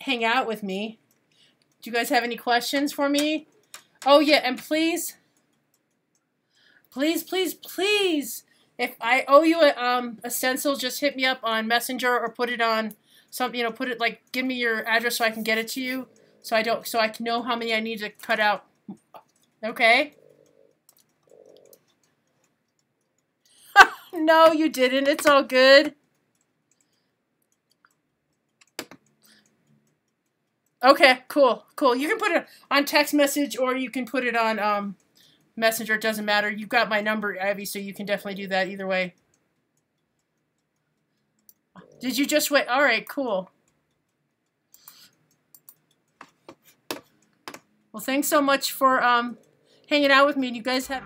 hang out with me. Do you guys have any questions for me? Oh yeah, and please, please, please, please, if I owe you a stencil, just hit me up on Messenger or put it on something, you know, put it, like, give me your address so I can get it to you, so I can know how many I need to cut out. Okay? No, you didn't. It's all good. Okay, cool, cool. You can put it on text message or you can put it on Messenger. It doesn't matter. You've got my number, Ivy, so you can definitely do that either way. Did you just wait? All right, cool. Well, thanks so much for hanging out with me. You guys have...